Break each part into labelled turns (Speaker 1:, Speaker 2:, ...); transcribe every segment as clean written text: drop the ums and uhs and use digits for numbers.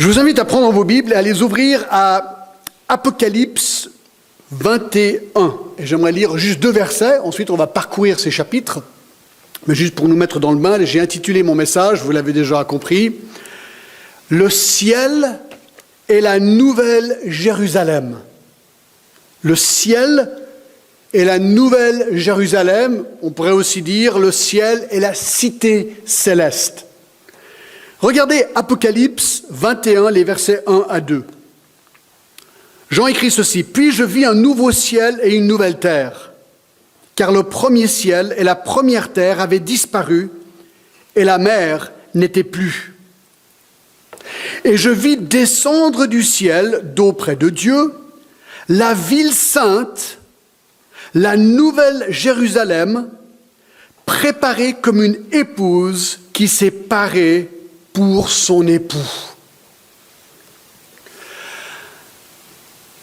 Speaker 1: Je vous invite à prendre vos Bibles et à les ouvrir à Apocalypse 21. Et j'aimerais lire juste 2 versets, ensuite on va parcourir ces chapitres. Mais juste pour nous mettre dans le bain, j'ai intitulé mon message, vous l'avez déjà compris, « Le ciel et la nouvelle Jérusalem ». Le ciel et la nouvelle Jérusalem, on pourrait aussi dire le ciel et la cité céleste. Regardez Apocalypse 21, les versets 1 à 2. Jean écrit ceci, « Puis je vis un nouveau ciel et une nouvelle terre, car le premier ciel et la première terre avaient disparu, et la mer n'était plus. Et je vis descendre du ciel, d'auprès de Dieu, la ville sainte, la nouvelle Jérusalem, préparée comme une épouse qui s'est parée pour son époux. »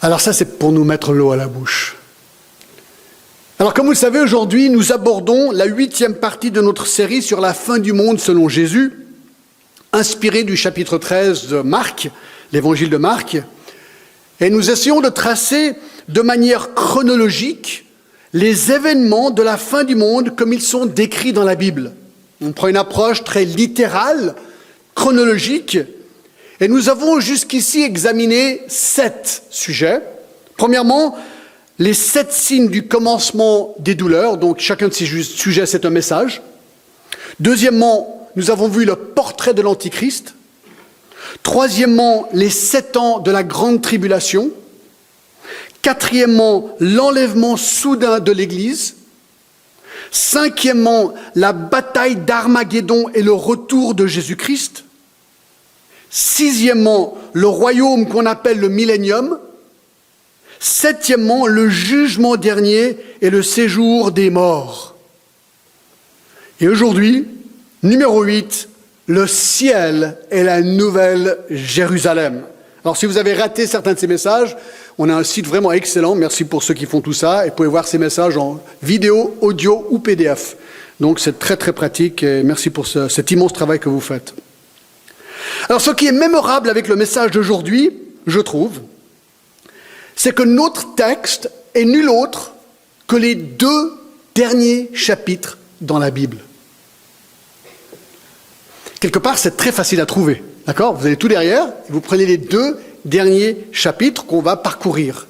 Speaker 1: Alors ça, c'est pour nous mettre l'eau à la bouche. Alors comme vous le savez, aujourd'hui, nous abordons la 8e partie de notre série sur la fin du monde selon Jésus, inspirée du chapitre 13 de Marc, l'évangile de Marc, et nous essayons de tracer de manière chronologique les événements de la fin du monde comme ils sont décrits dans la Bible. On prend une approche très littérale, chronologique, et nous avons jusqu'ici examiné 7 sujets. Premièrement, les 7 signes du commencement des douleurs, donc chacun de ces sujets c'est un message. Deuxièmement, nous avons vu le portrait de l'Antichrist. Troisièmement, les 7 ans de la grande tribulation. Quatrièmement, l'enlèvement soudain de l'Église. Cinquièmement, la bataille d'Armageddon et le retour de Jésus-Christ. Sixièmement, le royaume qu'on appelle le millénium. Septièmement, le jugement dernier et le séjour des morts. Et aujourd'hui, numéro 8, le ciel et la nouvelle Jérusalem. Alors si vous avez raté certains de ces messages, on a un site vraiment excellent, merci pour ceux qui font tout ça, et vous pouvez voir ces messages en vidéo, audio ou PDF. Donc c'est très très pratique et merci pour cet immense travail que vous faites. Alors ce qui est mémorable avec le message d'aujourd'hui, je trouve, c'est que notre texte est nul autre que les 2 derniers chapitres dans la Bible. Quelque part, c'est très facile à trouver, d'accord ? Vous allez tout derrière, et vous prenez les 2 derniers chapitres qu'on va parcourir.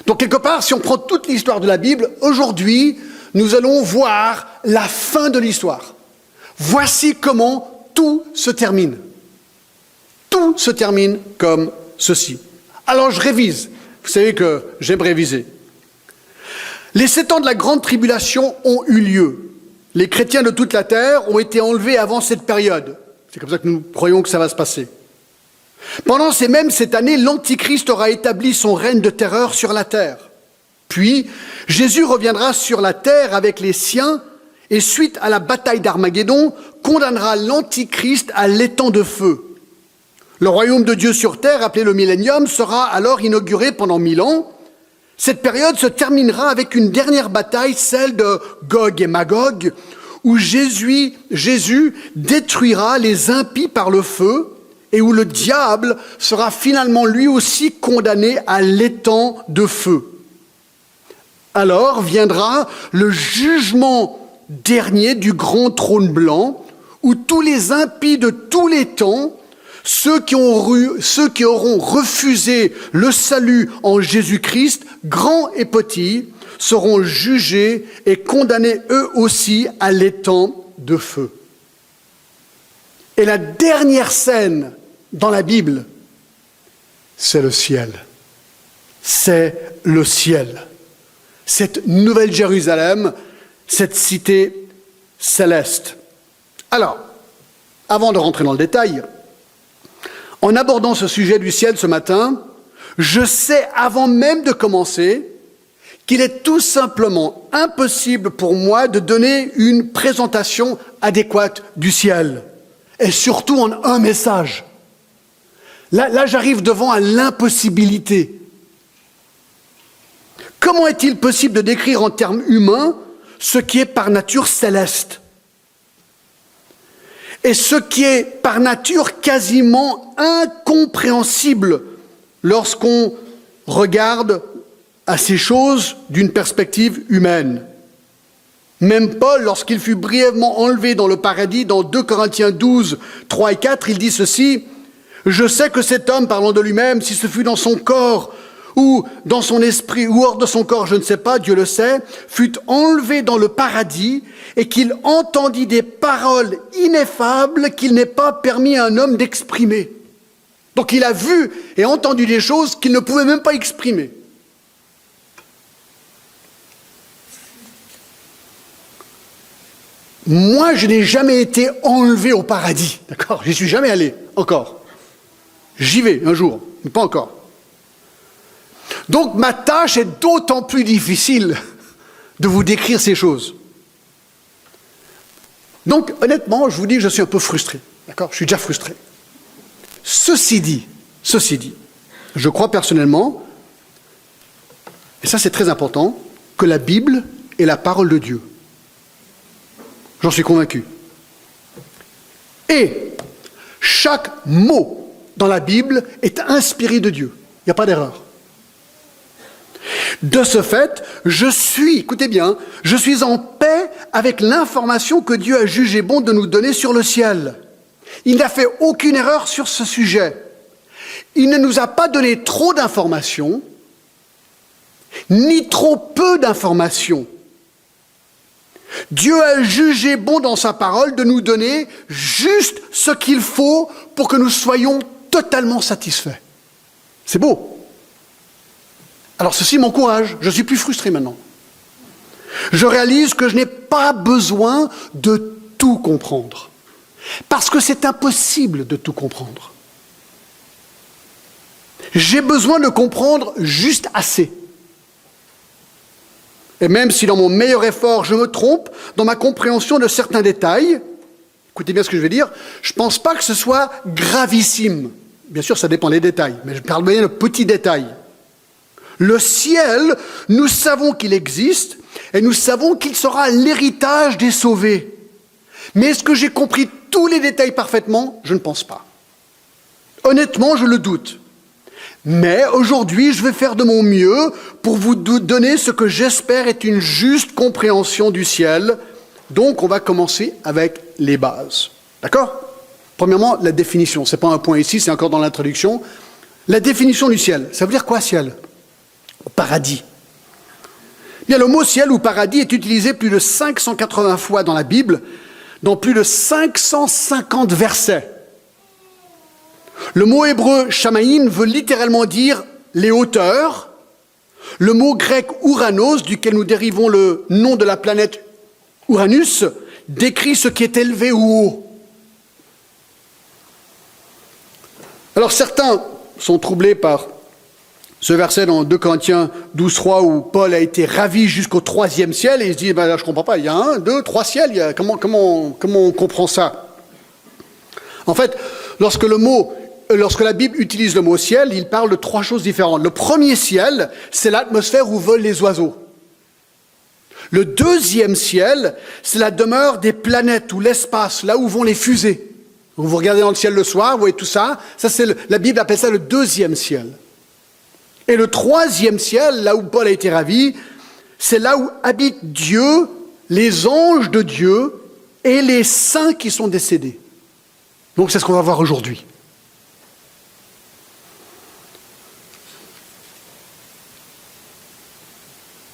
Speaker 1: Donc quelque part, si on prend toute l'histoire de la Bible, aujourd'hui, nous allons voir la fin de l'histoire. Voici comment tout se termine. Tout se termine comme ceci. Alors je révise. Vous savez que j'aime réviser. Les 7 ans de la grande tribulation ont eu lieu. Les chrétiens de toute la terre ont été enlevés avant cette période. C'est comme ça que nous croyons que ça va se passer. Pendant cette année, l'Antichrist aura établi son règne de terreur sur la terre. Puis, Jésus reviendra sur la terre avec les siens et suite à la bataille d'Armageddon, condamnera l'Antichrist à l'étang de feu. Le royaume de Dieu sur terre, appelé le millénium, sera alors inauguré pendant 1000 ans. Cette période se terminera avec une dernière bataille, celle de Gog et Magog, où Jésus détruira les impies par le feu et où le diable sera finalement lui aussi condamné à l'étang de feu. Alors viendra le jugement dernier du grand trône blanc, où tous les impies de tous les temps, ceux qui auront refusé le salut en Jésus-Christ, grands et petits, seront jugés et condamnés eux aussi à l'étang de feu. Et la dernière scène dans la Bible, c'est le ciel. C'est le ciel. Cette nouvelle Jérusalem, cette cité céleste. Alors, avant de rentrer dans le détail, en abordant ce sujet du ciel ce matin, je sais avant même de commencer qu'il est tout simplement impossible pour moi de donner une présentation adéquate du ciel, et surtout en un message. Là, j'arrive devant à l'impossibilité. Comment est-il possible de décrire en termes humains ce qui est par nature céleste ? Et ce qui est par nature quasiment incompréhensible lorsqu'on regarde à ces choses d'une perspective humaine. Même Paul, lorsqu'il fut brièvement enlevé dans le paradis, dans 2 Corinthiens 12, 3 et 4, il dit ceci: « Je sais que cet homme, parlant de lui-même, si ce fut dans son corps ou dans son esprit ou hors de son corps, je ne sais pas, Dieu le sait, fut enlevé dans le paradis et qu'il entendit des paroles ineffables qu'il n'est pas permis à un homme d'exprimer. » Donc il a vu et entendu des choses qu'il ne pouvait même pas exprimer. Moi, je n'ai jamais été enlevé au paradis, d'accord ? J'y suis jamais allé, encore. J'y vais un jour, mais pas encore. Donc ma tâche est d'autant plus difficile de vous décrire ces choses. Donc honnêtement, je vous dis, je suis un peu frustré, d'accord ? Je suis déjà frustré. Ceci dit, je crois personnellement, et ça c'est très important, que la Bible est la parole de Dieu. J'en suis convaincu. Et chaque mot dans la Bible est inspiré de Dieu. Il n'y a pas d'erreur. De ce fait, écoutez bien, je suis en paix avec l'information que Dieu a jugé bon de nous donner sur le ciel. Il n'a fait aucune erreur sur ce sujet. Il ne nous a pas donné trop d'informations, ni trop peu d'informations. Dieu a jugé bon dans sa parole de nous donner juste ce qu'il faut pour que nous soyons totalement satisfaits. C'est beau. Alors ceci m'encourage, je suis plus frustré maintenant. Je réalise que je n'ai pas besoin de tout comprendre. Parce que c'est impossible de tout comprendre. J'ai besoin de comprendre juste assez. Et même si dans mon meilleur effort, je me trompe dans ma compréhension de certains détails, écoutez bien ce que je vais dire, je ne pense pas que ce soit gravissime. Bien sûr, ça dépend des détails, mais je parle bien de petits détails. Le ciel, nous savons qu'il existe et nous savons qu'il sera l'héritage des sauvés. Mais est-ce que j'ai compris tous les détails parfaitement ? Je ne pense pas. Honnêtement, je le doute. Mais aujourd'hui, je vais faire de mon mieux pour vous donner ce que j'espère est une juste compréhension du ciel. Donc, on va commencer avec les bases. D'accord ? Premièrement, la définition. Ce n'est pas un point ici, c'est encore dans l'introduction. La définition du ciel. Ça veut dire quoi, ciel ? Paradis. Bien, le mot ciel ou paradis est utilisé plus de 580 fois dans la Bible, dans plus de 550 versets. Le mot hébreu shamaïn veut littéralement dire les hauteurs. Le mot grec ouranos, duquel nous dérivons le nom de la planète Uranus, décrit ce qui est élevé ou haut. Alors certains sont troublés par ce verset dans 2 Corinthiens 12, 3 où Paul a été ravi jusqu'au 3e ciel et il se dit, là, je ne comprends pas, il y a 1, 2, 3 ciels, comment on comprend ça ? En fait, lorsque la Bible utilise le mot ciel, il parle de 3 choses différentes. Le premier ciel, c'est l'atmosphère où volent les oiseaux. Le deuxième ciel, c'est la demeure des planètes ou l'espace, là où vont les fusées. Vous regardez dans le ciel le soir, vous voyez tout ça. La Bible appelle ça le deuxième ciel. Et le troisième ciel, là où Paul a été ravi, c'est là où habite Dieu, les anges de Dieu et les saints qui sont décédés. Donc c'est ce qu'on va voir aujourd'hui.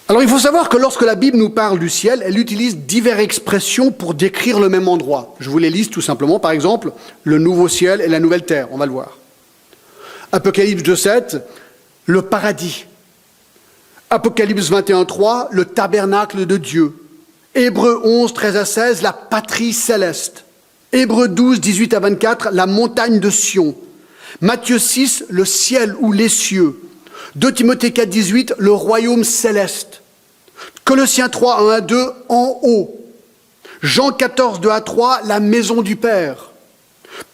Speaker 1: Alors il faut savoir que lorsque la Bible nous parle du ciel, elle utilise diverses expressions pour décrire le même endroit. Je vous les liste tout simplement. Par exemple, le nouveau ciel et la nouvelle terre, on va le voir. Apocalypse 2,7, le paradis. Apocalypse 21,3, le tabernacle de Dieu. Hébreux 11, 13 à 16, la patrie céleste. Hébreux 12, 18 à 24, la montagne de Sion. Matthieu 6, le ciel ou les cieux. 2 Timothée 4, 18, le royaume céleste. Colossiens 3, 1 à 2, en haut. Jean 14, 2 à 3, la maison du Père.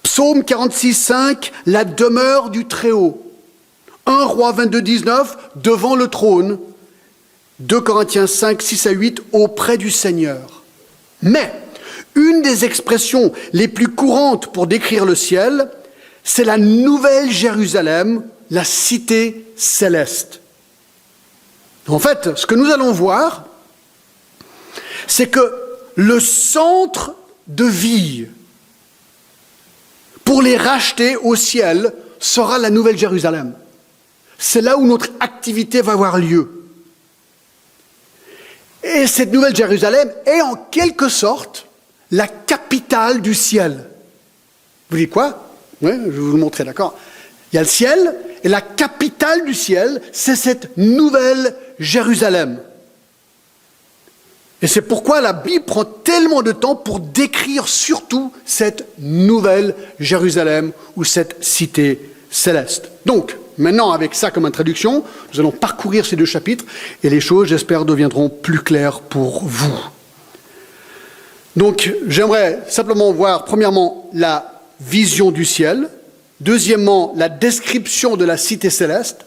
Speaker 1: Psaume 46, 5, la demeure du Très-Haut. 1 Roi 22, 19, devant le trône. 2 Corinthiens 5, 6 à 8, auprès du Seigneur. Mais Une des expressions les plus courantes pour décrire le ciel, c'est la nouvelle Jérusalem, la cité céleste. En fait, ce que nous allons voir, c'est que le centre de vie pour les racheter au ciel sera la nouvelle Jérusalem. C'est là où notre activité va avoir lieu. Et cette nouvelle Jérusalem est en quelque sorte la capitale du ciel. Vous dites quoi? Oui, je vais vous le montrer, d'accord? Il y a le ciel, et la capitale du ciel, c'est cette nouvelle Jérusalem. Et c'est pourquoi la Bible prend tellement de temps pour décrire surtout cette nouvelle Jérusalem ou cette cité céleste. Donc, maintenant, avec ça comme introduction, nous allons parcourir ces deux chapitres et les choses, j'espère, deviendront plus claires pour vous. Donc, j'aimerais simplement voir, premièrement, la vision du ciel, deuxièmement, la description de la cité céleste,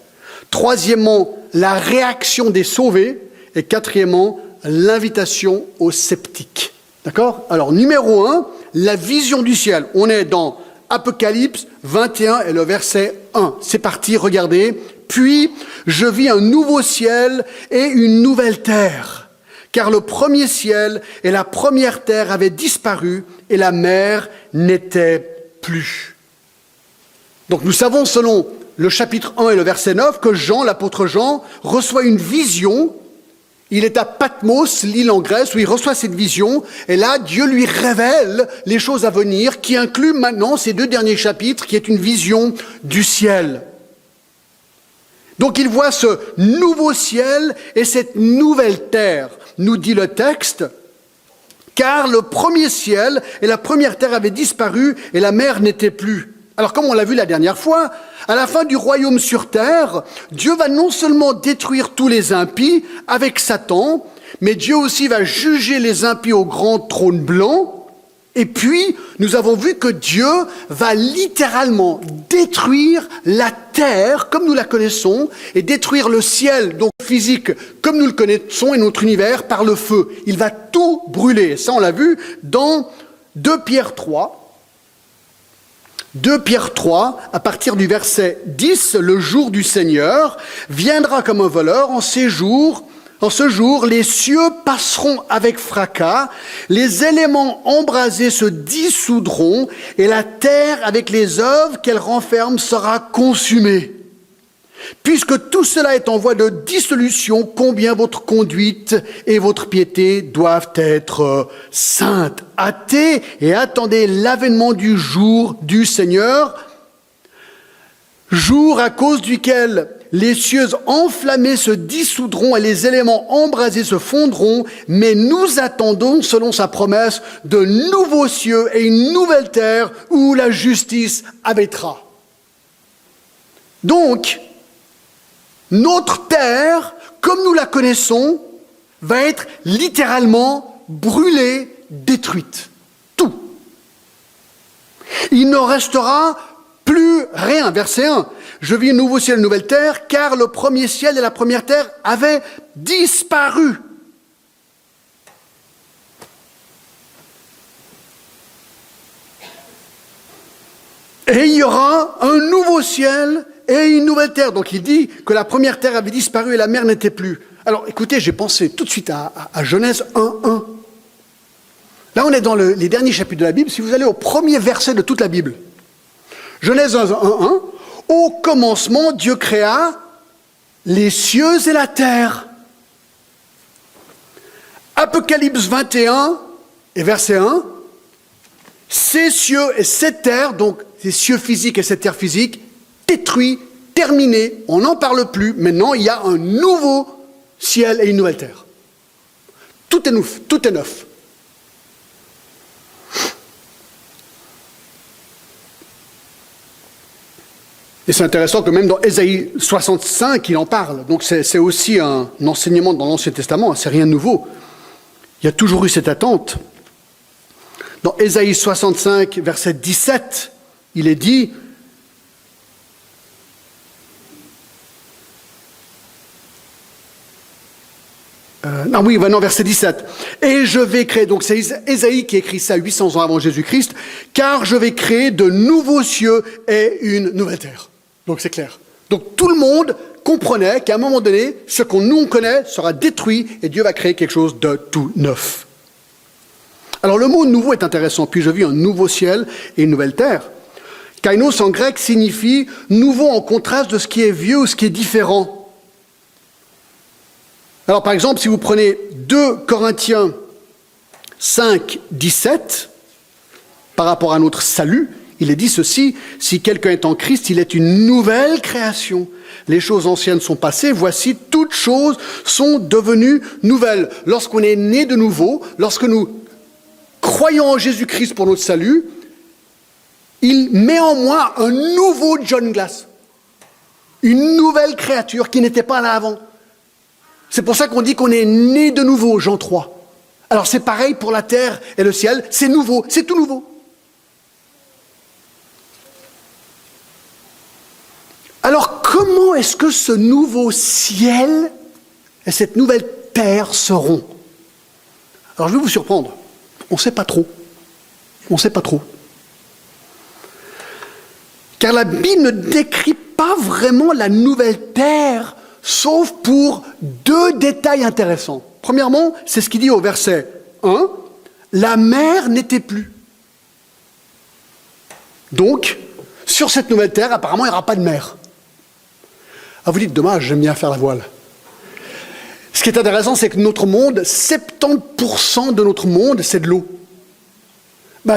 Speaker 1: troisièmement, la réaction des sauvés, et quatrièmement, l'invitation aux sceptiques. D'accord? Alors, numéro 1, la vision du ciel. On est dans Apocalypse 21 et le verset 1. C'est parti, regardez. Puis, je vis un nouveau ciel et une nouvelle terre, car le premier ciel et la première terre avaient disparu et la mer n'était plus. Donc, nous savons, selon le chapitre 1 et le verset 9, que Jean, l'apôtre Jean, reçoit une vision. Il est à Patmos, l'île en Grèce, où il reçoit cette vision, et là, Dieu lui révèle les choses à venir, qui incluent maintenant ces deux derniers chapitres, qui est une vision du ciel. Donc il voit ce nouveau ciel et cette nouvelle terre, nous dit le texte, car le premier ciel et la première terre avaient disparu et la mer n'était plus. Alors, comme on l'a vu la dernière fois, à la fin du royaume sur terre, Dieu va non seulement détruire tous les impies avec Satan, mais Dieu aussi va juger les impies au grand trône blanc. Et puis, nous avons vu que Dieu va littéralement détruire la terre comme nous la connaissons et détruire le ciel, donc physique, comme nous le connaissons et notre univers par le feu. Il va tout brûler. Ça, on l'a vu dans 2 Pierre 3. 2 Pierre 3, à partir du verset 10, le jour du Seigneur viendra comme un voleur. En ce jour, les cieux passeront avec fracas, les éléments embrasés se dissoudront, et la terre, avec les œuvres qu'elle renferme, sera consumée. Puisque tout cela est en voie de dissolution, combien votre conduite et votre piété doivent être saintes. Hâtez et attendez l'avènement du jour du Seigneur, jour à cause duquel les cieux enflammés se dissoudront et les éléments embrasés se fondront, mais nous attendons, selon sa promesse, de nouveaux cieux et une nouvelle terre où la justice habitera. Donc, notre terre, comme nous la connaissons, va être littéralement brûlée, détruite. Tout. Il ne restera plus rien. Verset 1. Je vis un nouveau ciel et une nouvelle terre, car le premier ciel et la première terre avaient disparu. Et il y aura un nouveau ciel et une nouvelle terre. Donc il dit que la première terre avait disparu et la mer n'était plus. Alors écoutez, j'ai pensé tout de suite à Genèse 1:1. Là on est dans les derniers chapitres de la Bible. Si vous allez au premier verset de toute la Bible, Genèse 1:1, au commencement Dieu créa les cieux et la terre. Apocalypse 21 et verset 1, ces cieux et cette terre, donc ces cieux physiques et cette terre physique, détruit, terminé, on n'en parle plus. Maintenant, il y a un nouveau ciel et une nouvelle terre. Tout est neuf, tout est neuf. Et c'est intéressant que même dans Ésaïe 65, il en parle. Donc c'est aussi un enseignement dans l'Ancien Testament, c'est rien de nouveau. Il y a toujours eu cette attente. Dans Ésaïe 65, verset 17, il est dit « verset 17. Et je vais créer, donc c'est Ésaïe qui écrit ça 800 ans avant Jésus-Christ, car je vais créer de nouveaux cieux et une nouvelle terre. Donc c'est clair. Donc tout le monde comprenait qu'à un moment donné, ce qu'on nous connaît sera détruit et Dieu va créer quelque chose de tout neuf. Alors le mot nouveau est intéressant. Puis je vis un nouveau ciel et une nouvelle terre. Kainos en grec signifie nouveau en contraste de ce qui est vieux ou ce qui est différent. Alors par exemple, si vous prenez 2 Corinthiens 5, 17, par rapport à notre salut, il est dit ceci, si quelqu'un est en Christ, il est une nouvelle création. Les choses anciennes sont passées, voici, toutes choses sont devenues nouvelles. Lorsqu'on est né de nouveau, lorsque nous croyons en Jésus-Christ pour notre salut, il met en moi un nouveau John Glass, une nouvelle créature qui n'était pas là avant. C'est pour ça qu'on dit qu'on est né de nouveau, Jean 3. Alors c'est pareil pour la terre et le ciel, c'est nouveau, c'est tout nouveau. Alors comment est-ce que ce nouveau ciel et cette nouvelle terre seront? Alors je vais vous surprendre, on ne sait pas trop. On ne sait pas trop. Car la Bible ne décrit pas vraiment la nouvelle terre, sauf pour 2 détails intéressants. Premièrement, c'est ce qu'il dit au verset 1, la mer n'était plus. Donc, sur cette nouvelle terre, apparemment, il n'y aura pas de mer. Ah, vous dites, dommage, j'aime bien faire la voile. Ce qui est intéressant, c'est que notre monde, 70% de notre monde, c'est de l'eau.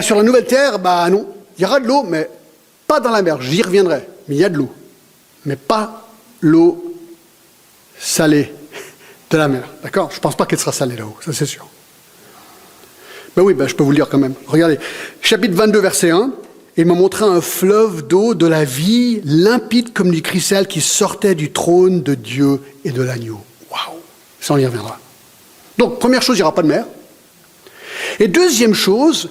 Speaker 1: Sur la nouvelle terre, non, il y aura de l'eau, mais pas dans la mer, j'y reviendrai. Mais il y a de l'eau, mais pas l'eau salée de la mer. D'accord? Je ne pense pas qu'elle sera salée là-haut, ça c'est sûr. Mais oui, je peux vous le dire quand même. Regardez, chapitre 22, verset 1. Il m'a montré un fleuve d'eau de la vie, limpide comme du cristal qui sortait du trône de Dieu et de l'agneau. Waouh! Ça, on y reviendra. Donc, première chose, il n'y aura pas de mer. Et deuxième chose,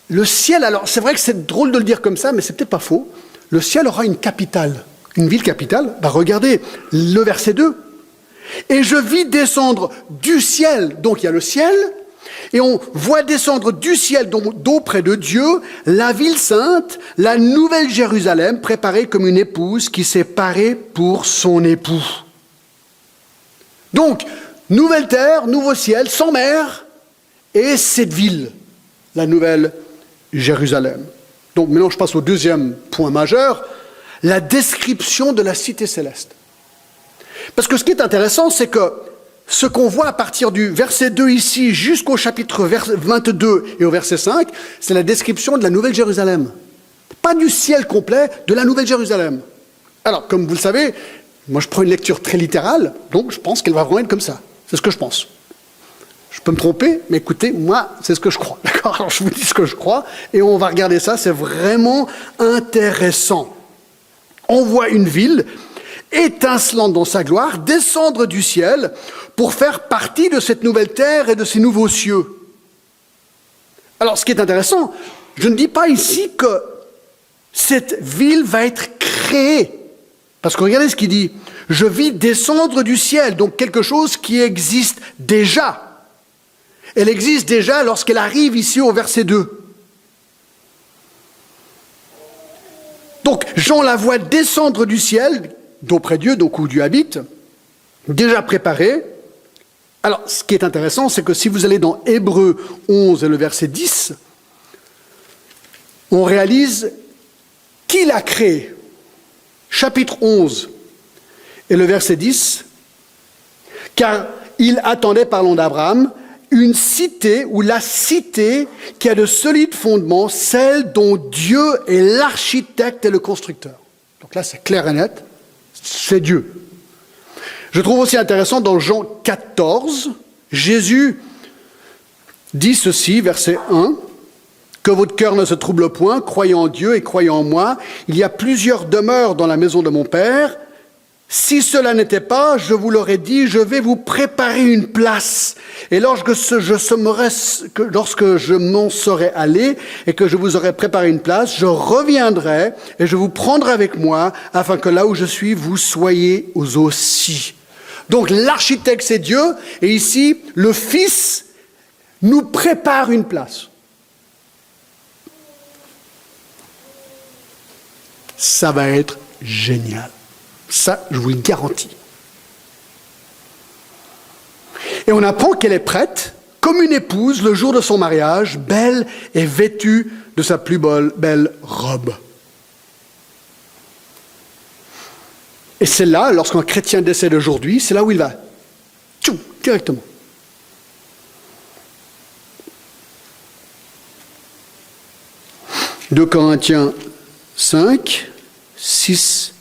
Speaker 1: le ciel, alors c'est vrai que c'est drôle de le dire comme ça, mais c'est peut-être pas faux. Le ciel aura une capitale, une ville capitale. Regardez le verset 2. Et je vis descendre du ciel, donc il y a le ciel, et on voit descendre du ciel, d'auprès de Dieu, la ville sainte, la nouvelle Jérusalem, préparée comme une épouse qui s'est parée pour son époux. Donc, nouvelle terre, nouveau ciel, sans mer, et cette ville, la nouvelle Jérusalem. Donc maintenant, je passe au deuxième point majeur, la description de la cité céleste. Parce que ce qui est intéressant, c'est que ce qu'on voit à partir du verset 2 ici jusqu'au chapitre 22 et au verset 5, c'est la description de la Nouvelle Jérusalem. Pas du ciel complet, de la Nouvelle Jérusalem. Alors, comme vous le savez, moi je prends une lecture très littérale, donc je pense qu'elle va vraiment être comme ça. C'est ce que je pense. Je peux me tromper, mais écoutez, moi, c'est ce que je crois. D'accord? Alors je vous dis ce que je crois, et on va regarder ça, c'est vraiment intéressant. On voit une ville étincelante dans sa gloire, descendre du ciel pour faire partie de cette nouvelle terre et de ces nouveaux cieux. Alors, ce qui est intéressant, je ne dis pas ici que cette ville va être créée. Parce que regardez ce qu'il dit. Je vis descendre du ciel, donc quelque chose qui existe déjà. Elle existe déjà lorsqu'elle arrive ici au verset 2. Donc, Jean la voit descendre du ciel, d'auprès de Dieu, donc où Dieu habite, déjà préparé. Alors, ce qui est intéressant, c'est que si vous allez dans Hébreux 11 et le verset 10, on réalise qui l'a créé. Chapitre 11 et le verset 10, car il attendait, parlons d'Abraham, une cité ou la cité qui a de solides fondements, celle dont Dieu est l'architecte et le constructeur. Donc là, c'est clair et net. C'est Dieu. Je trouve aussi intéressant dans Jean 14, Jésus dit ceci, verset 1, « Que votre cœur ne se trouble point, croyez en Dieu et croyez en moi. Il y a plusieurs demeures dans la maison de mon Père. Si cela n'était pas, je vous l'aurais dit, je vais vous préparer une place. Et lorsque je m'en serai allé et que je vous aurai préparé une place, je reviendrai et je vous prendrai avec moi, afin que là où je suis, vous soyez aussi. » Donc l'architecte, c'est Dieu, et ici, le Fils nous prépare une place. Ça va être génial. Ça, je vous le garantis. Et on apprend qu'elle est prête, comme une épouse, le jour de son mariage, belle et vêtue de sa plus belle robe. Et c'est là, lorsqu'un chrétien décède aujourd'hui, c'est là où il va. Tchou, directement. « 2 Corinthiens 5, 6.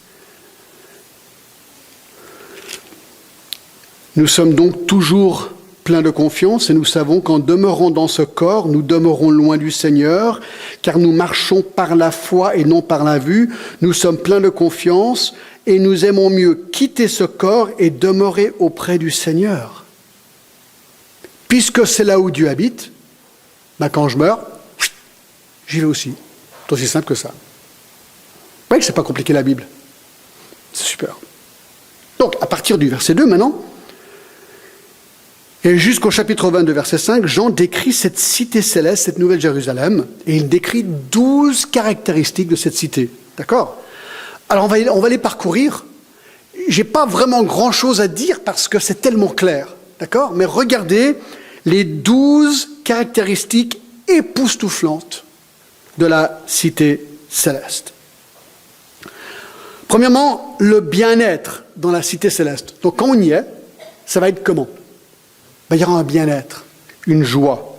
Speaker 1: Nous sommes donc toujours pleins de confiance et nous savons qu'en demeurant dans ce corps, nous demeurons loin du Seigneur, car nous marchons par la foi et non par la vue. Nous sommes pleins de confiance et nous aimons mieux quitter ce corps et demeurer auprès du Seigneur. Puisque c'est là où Dieu habite, ben quand je meurs, j'y vais aussi. C'est aussi simple que ça. Vous voyez que c'est pas compliqué la Bible. C'est super. Donc, à partir du verset 2 maintenant, et jusqu'au chapitre 22, verset 5, Jean décrit cette cité céleste, cette nouvelle Jérusalem, et il décrit 12 caractéristiques de cette cité. D'accord ? Alors, on va les parcourir. J'ai pas vraiment grand-chose à dire parce que c'est tellement clair. D'accord ? Mais regardez les 12 caractéristiques époustouflantes de la cité céleste. Premièrement, le bien-être dans la cité céleste. Donc, quand on y est, ça va être comment ? Ben, il y aura un bien-être, une joie.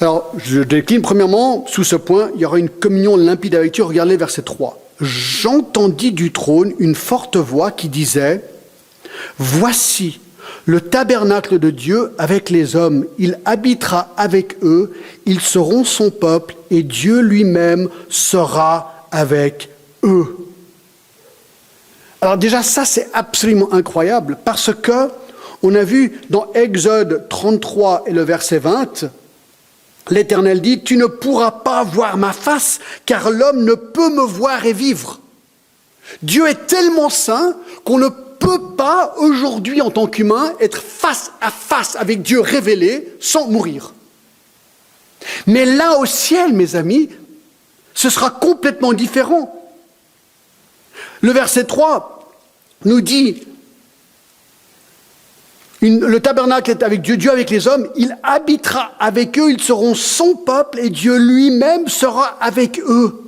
Speaker 1: Alors, je décline premièrement, sous ce point, il y aura une communion limpide avec Dieu. Regardez verset 3. J'entendis du trône une forte voix qui disait « Voici le tabernacle de Dieu avec les hommes. Il habitera avec eux, ils seront son peuple et Dieu lui-même sera avec eux. » Alors déjà, ça c'est absolument incroyable parce que on a vu dans Exode 33 et le verset 20, l'Éternel dit « Tu ne pourras pas voir ma face, car l'homme ne peut me voir et vivre. » Dieu est tellement saint qu'on ne peut pas aujourd'hui en tant qu'humain être face à face avec Dieu révélé sans mourir. Mais là au ciel, mes amis, ce sera complètement différent. Le verset 3 nous dit le tabernacle est avec Dieu, Dieu avec les hommes, il habitera avec eux, ils seront son peuple et Dieu lui-même sera avec eux.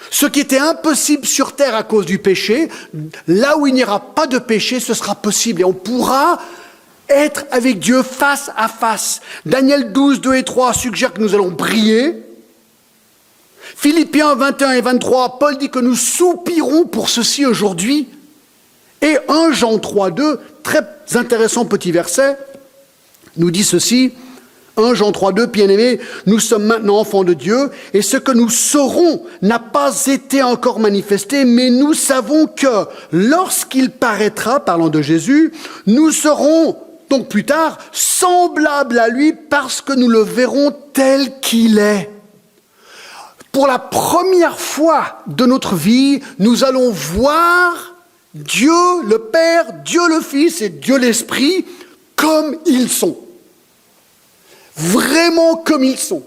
Speaker 1: Ce qui était impossible sur terre à cause du péché, là où il n'y aura pas de péché, ce sera possible et on pourra être avec Dieu face à face. Daniel 12, 2 et 3 suggèrent que nous allons briller. Philippiens 21 et 23, Paul dit que nous soupirons pour ceci aujourd'hui. Et 1 Jean 3, 2, très intéressant petit verset, nous dit ceci, 1 Jean 3, 2, bien-aimés, nous sommes maintenant enfants de Dieu, et ce que nous saurons n'a pas été encore manifesté, mais nous savons que lorsqu'il paraîtra, parlant de Jésus, nous serons donc plus tard semblables à lui parce que nous le verrons tel qu'il est. Pour la première fois de notre vie, nous allons voir Dieu le Père, Dieu le Fils et Dieu l'Esprit comme ils sont. Vraiment comme ils sont.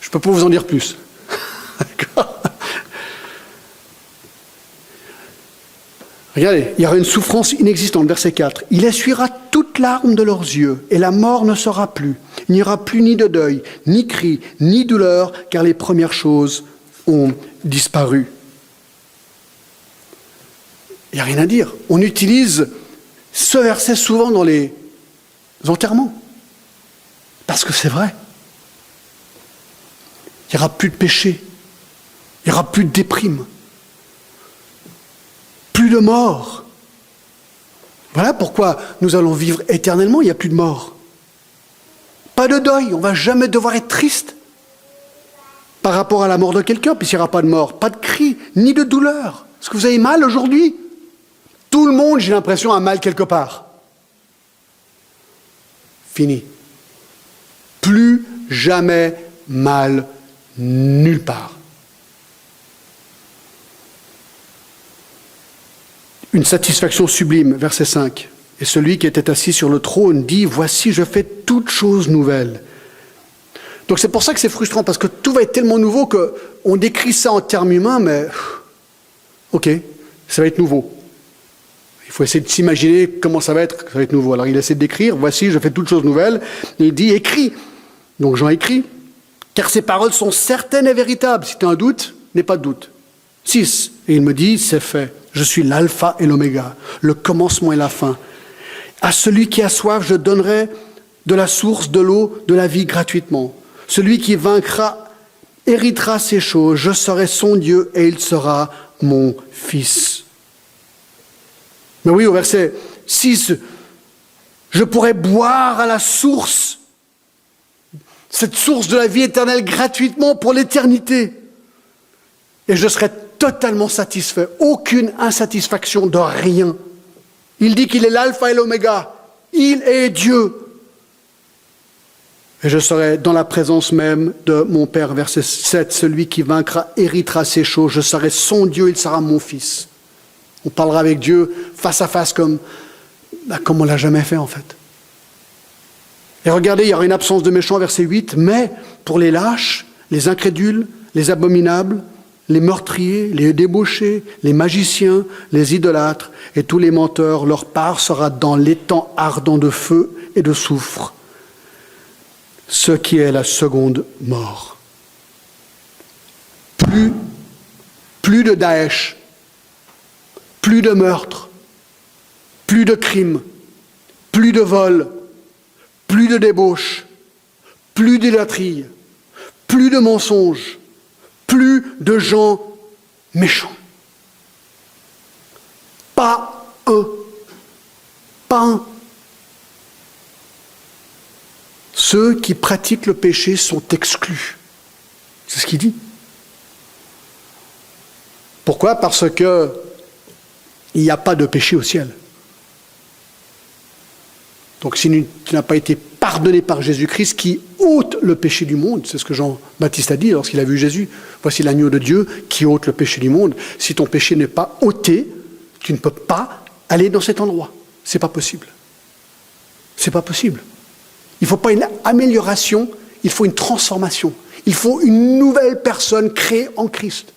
Speaker 1: Je ne peux pas vous en dire plus. D'accord ? Regardez, il y aura une souffrance inexistante, verset 4. « Il essuiera toute larme de leurs yeux, et la mort ne sera plus. Il n'y aura plus ni de deuil, ni cri, ni douleur, car les premières choses ont disparu. » Il n'y a rien à dire. On utilise ce verset souvent dans les enterrements. Parce que c'est vrai. Il n'y aura plus de péché. Il n'y aura plus de déprime. Plus de mort. Voilà pourquoi nous allons vivre éternellement, il n'y a plus de mort. Pas de deuil, on ne va jamais devoir être triste par rapport à la mort de quelqu'un, puisqu'il n'y aura pas de mort, pas de cri, ni de douleur. Est-ce que vous avez mal aujourd'hui ? Tout le monde, j'ai l'impression, a mal quelque part. Fini. Plus jamais mal nulle part. une satisfaction sublime, verset 5. Et celui qui était assis sur le trône dit, voici, je fais toutes choses nouvelles. Donc c'est pour ça que c'est frustrant, parce que tout va être tellement nouveau qu'on décrit ça en termes humains, mais ok, ça va être nouveau. Il faut essayer de s'imaginer comment ça va être nouveau. Alors il essaie de décrire, voici, je fais toutes choses nouvelles. Et il dit, écris. Donc Jean écrit, car ces paroles sont certaines et véritables. Si tu as un doute, n'aie pas de doute. 6. Et il me dit, c'est fait. Je suis l'alpha et l'oméga, le commencement et la fin. À celui qui a soif, je donnerai de la source de l'eau de la vie gratuitement. Celui qui vaincra héritera ces choses. Je serai son Dieu et il sera mon fils. Mais oui, au verset 6, je pourrai boire à la source, cette source de la vie éternelle gratuitement pour l'éternité. Et je serai totalement satisfait, aucune insatisfaction de rien. Il dit qu'il est l'alpha et l'oméga, il est Dieu. Et je serai dans la présence même de mon Père, verset 7, celui qui vaincra héritera ces choses, je serai son Dieu, il sera mon fils. On parlera avec Dieu face à face comme on ne l'a jamais fait en fait. Et regardez, il y aura une absence de méchants, verset 8, mais pour les lâches, les incrédules, les abominables, les meurtriers, les débauchés, les magiciens, les idolâtres et tous les menteurs, leur part sera dans l'étang ardent de feu et de soufre, ce qui est la seconde mort. Plus de Daesh, plus de meurtre, plus de crimes, plus de vols, plus de débauche, plus d'idolâtrie, plus de mensonges, plus de gens méchants. Pas un. Pas un. Ceux qui pratiquent le péché sont exclus. C'est ce qu'il dit. Pourquoi ? Parce que il n'y a pas de péché au ciel. Donc si tu n'as pas été pardonné par Jésus-Christ qui ôte le péché du monde, c'est ce que Jean-Baptiste a dit lorsqu'il a vu Jésus, voici l'agneau de Dieu qui ôte le péché du monde. Si ton péché n'est pas ôté, tu ne peux pas aller dans cet endroit. C'est pas possible. C'est pas possible. Il ne faut pas une amélioration, il faut une transformation. Il faut une nouvelle personne créée en Christ.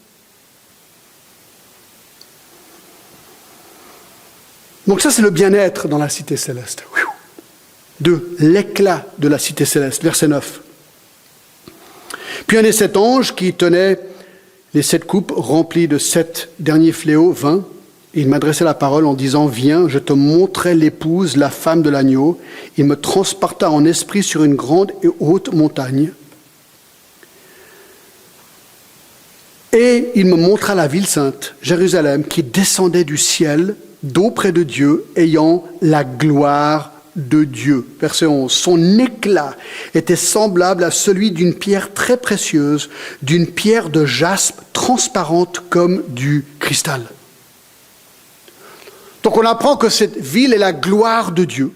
Speaker 1: Donc ça, c'est le bien-être dans la cité céleste. 2. L'éclat de la cité céleste, verset 9. Puis un des 7 anges qui tenait les 7 coupes remplies de 7 derniers fléaux vint. Il m'adressait la parole en disant, viens, je te montrerai l'épouse, la femme de l'agneau. Il me transporta en esprit sur une grande et haute montagne. Et il me montra la ville sainte, Jérusalem, qui descendait du ciel, d'auprès de Dieu, ayant la gloire de Dieu. Verset 11. Son éclat était semblable à celui d'une pierre très précieuse, d'une pierre de jaspe transparente comme du cristal. Donc on apprend que cette ville est la gloire de Dieu,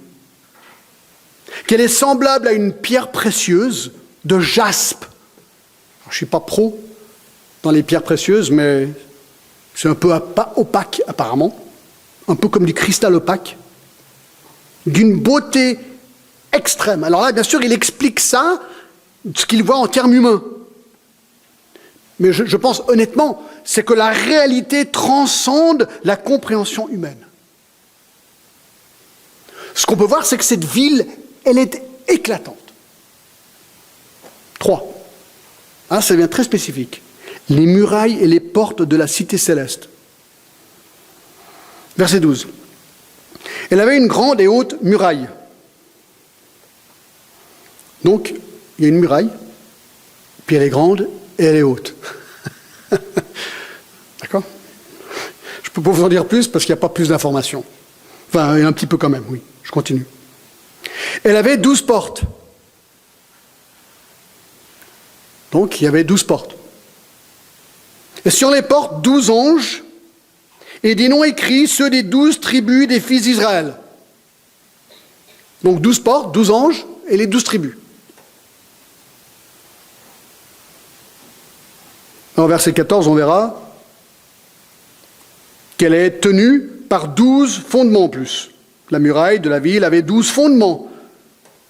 Speaker 1: qu'elle est semblable à une pierre précieuse de jaspe. Alors, je ne suis pas pro dans les pierres précieuses, mais c'est un peu opaque apparemment, un peu comme du cristal opaque, d'une beauté extrême. Alors là, bien sûr, il explique ça, ce qu'il voit en termes humains. Mais je pense honnêtement, c'est que la réalité transcende la compréhension humaine. Ce qu'on peut voir, c'est que cette ville, elle est éclatante. 3. Ça devient très spécifique. Les murailles et les portes de la cité céleste. Verset 12. Elle avait une grande et haute muraille. Donc, il y a une muraille, puis elle est grande et elle est haute. D'accord ? Je ne peux pas vous en dire plus parce qu'il n'y a pas plus d'informations. Enfin, il y a un petit peu quand même, oui. Je continue. Elle avait 12 portes. Donc, il y avait 12 portes. Et sur les portes, 12 anges et des noms écrits, ceux des 12 tribus des fils d'Israël. Donc 12 portes, 12 anges et les 12 tribus. En verset 14, on verra qu'elle est tenue par 12 fondements en plus. La muraille de la ville avait 12 fondements.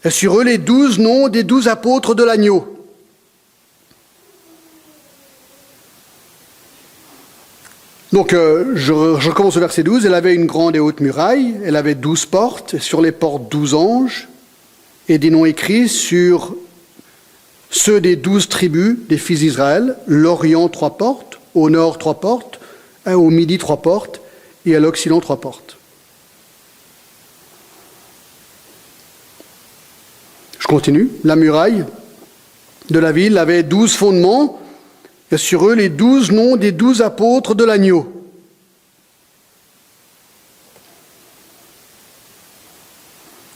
Speaker 1: Et sur eux, les 12 noms des 12 apôtres de l'agneau. Donc, je recommence au verset 12. Elle avait une grande et haute muraille. Elle avait 12 portes. Et sur les portes, 12 anges. Et des noms écrits sur ceux des 12 tribus des fils d'Israël. L'Orient, 3 portes. Au nord, 3 portes. Au midi, 3 portes. Et à l'Occident, 3 portes. Je continue. La muraille de la ville avait 12 fondements. Et sur eux, les 12 noms des 12 apôtres de l'agneau.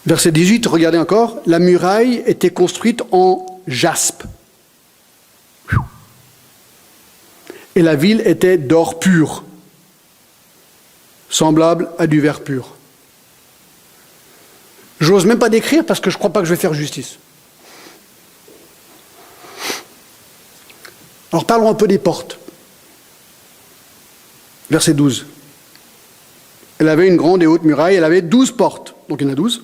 Speaker 1: Verset 18, regardez encore. La muraille était construite en jaspe. Et la ville était d'or pur, semblable à du verre pur. Je n'ose même pas décrire parce que je ne crois pas que je vais faire justice. Alors parlons un peu des portes. Verset 12. Elle avait une grande et haute muraille, elle avait 12 portes. Donc il y en a 12.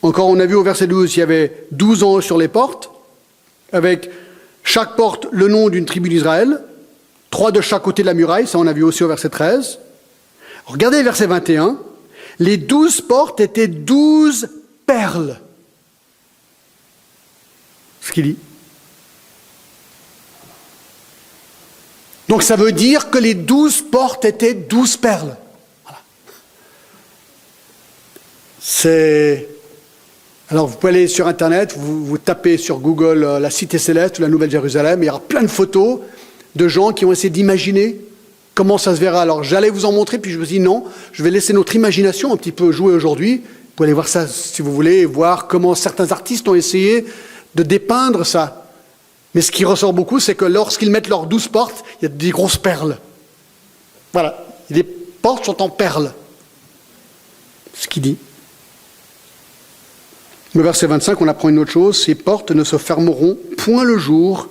Speaker 1: Encore, on a vu au verset 12, il y avait 12 anges sur les portes, avec chaque porte le nom d'une tribu d'Israël, 3 de chaque côté de la muraille, ça on a vu aussi au verset 13. Regardez le verset 21. Les 12 portes étaient 12 perles. Ce qu'il dit. Donc ça veut dire que les 12 portes étaient 12 perles. Voilà. Alors vous pouvez aller sur Internet, vous tapez sur Google la Cité Céleste ou la Nouvelle Jérusalem, et il y aura plein de photos de gens qui ont essayé d'imaginer comment ça se verra. Alors j'allais vous en montrer, puis je me suis dit non, je vais laisser notre imagination un petit peu jouer aujourd'hui. Vous pouvez aller voir ça si vous voulez, et voir comment certains artistes ont essayé de dépeindre ça. Mais ce qui ressort beaucoup, c'est que lorsqu'ils mettent leurs 12 portes, il y a des grosses perles. Voilà. Les portes sont en perles. Ce qu'il dit. Le verset 25, on apprend une autre chose. Ces portes ne se fermeront point le jour,